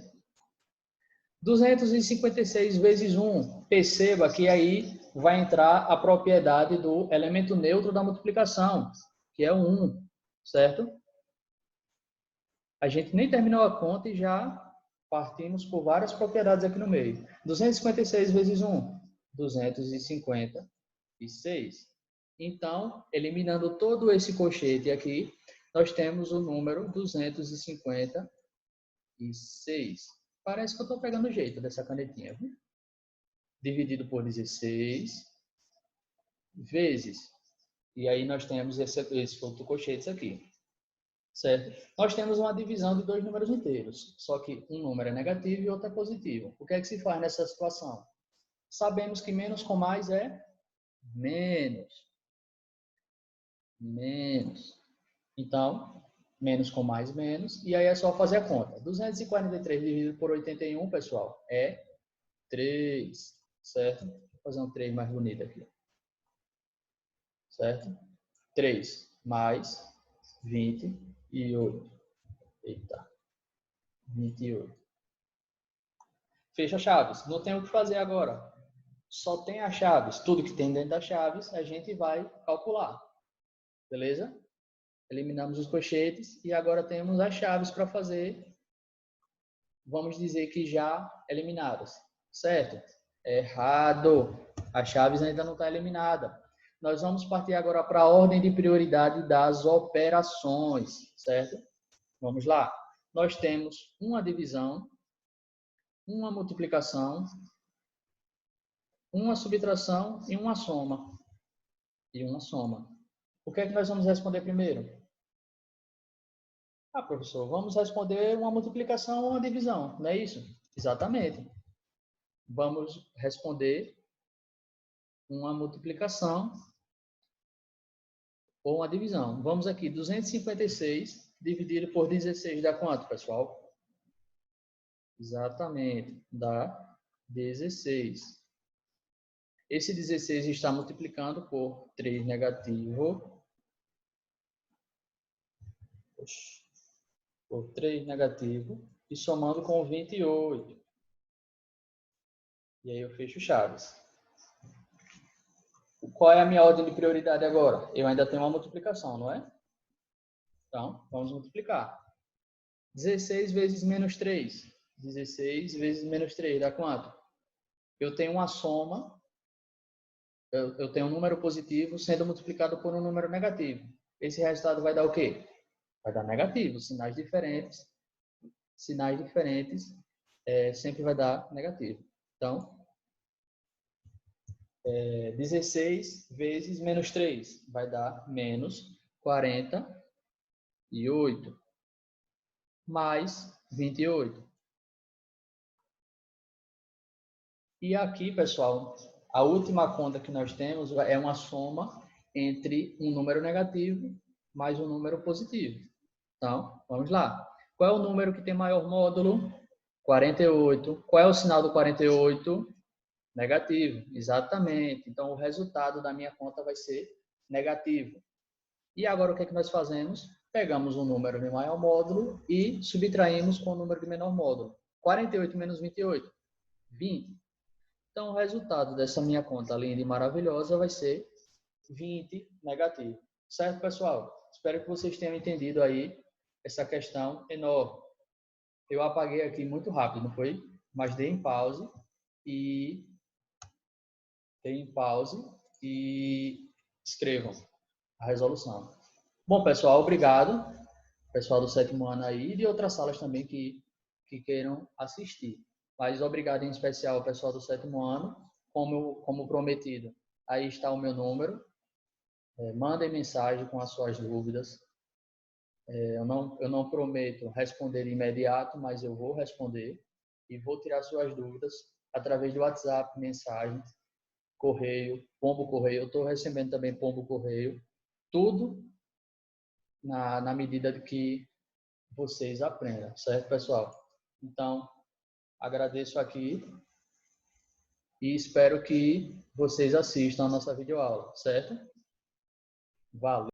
256 vezes 1. Perceba que aí vai entrar a propriedade do elemento neutro da multiplicação, que é o 1. Certo? A gente nem terminou a conta e já partimos por várias propriedades aqui no meio. 256 vezes 1. 256. Então, eliminando todo esse colchete aqui, nós temos o número 256. Parece que eu estou pegando o jeito dessa canetinha, viu? Dividido por 16 vezes. E aí nós temos esse outro colchete aqui. Certo? Nós temos uma divisão de dois números inteiros. Só que um número é negativo e outro é positivo. O que é que se faz nessa situação? Sabemos que menos com mais é menos. Menos. Então, menos com mais, menos. E aí é só fazer a conta. 243 dividido por 81, pessoal, é 3. Certo? Vou fazer um 3 mais bonito aqui. Certo? 3 mais 28. Eita. 28. Fecha chaves. Não tem o que fazer agora. Só tem as chaves. Tudo que tem dentro das chaves, a gente vai calcular. Beleza? Eliminamos os colchetes e agora temos as chaves para fazer, vamos dizer que já eliminadas. Certo? Errado. As chaves ainda não estão eliminadas. Nós vamos partir agora para a ordem de prioridade das operações. Certo? Vamos lá. Nós temos uma divisão, uma multiplicação, uma subtração e uma soma. O que é que nós vamos responder primeiro? Ah, professor, vamos responder uma multiplicação ou uma divisão, não é isso? Exatamente. Vamos responder uma multiplicação ou uma divisão. Vamos aqui, 256 dividido por 16 dá quanto, pessoal? Exatamente, dá 16. Esse 16 está multiplicando por 3 negativo. Por 3 negativo. E somando com 28. E aí eu fecho chaves. Qual é a minha ordem de prioridade agora? Eu ainda tenho uma multiplicação, não é? Então, vamos multiplicar. 16 vezes menos 3. 16 vezes menos 3 dá quanto? Eu tenho uma soma. Eu tenho um número positivo sendo multiplicado por um número negativo. Esse resultado vai dar o quê? Vai dar negativo. Sinais diferentes sempre vai dar negativo. Então, 16 vezes menos 3 vai dar menos 48. Mais 28. E aqui, pessoal, a última conta que nós temos é uma soma entre um número negativo mais um número positivo. Então, vamos lá. Qual é o número que tem maior módulo? 48. Qual é o sinal do 48? Negativo. Exatamente. Então, o resultado da minha conta vai ser negativo. E agora o que é que nós fazemos? Pegamos o número de maior módulo e subtraímos com o número de menor módulo. 48 menos 28, 20. Então, o resultado dessa minha conta linda e maravilhosa vai ser 20 negativo. Certo, pessoal? Espero que vocês tenham entendido aí essa questão enorme. Eu apaguei aqui muito rápido, não foi? Mas dei em pause e escrevam a resolução. Bom, pessoal, obrigado. Pessoal do 7º ano aí e de outras salas também que queiram assistir. Mas obrigado em especial ao pessoal do 7º ano. Como prometido, aí está o meu número. Mandem mensagem com as suas dúvidas. Eu não prometo responder de imediato, mas eu vou responder e vou tirar suas dúvidas através do WhatsApp, mensagem, correio, pombo correio. Eu estou recebendo também pombo correio. Tudo na medida de que vocês aprendam, certo, pessoal? Então, agradeço aqui e espero que vocês assistam a nossa videoaula, certo? Valeu!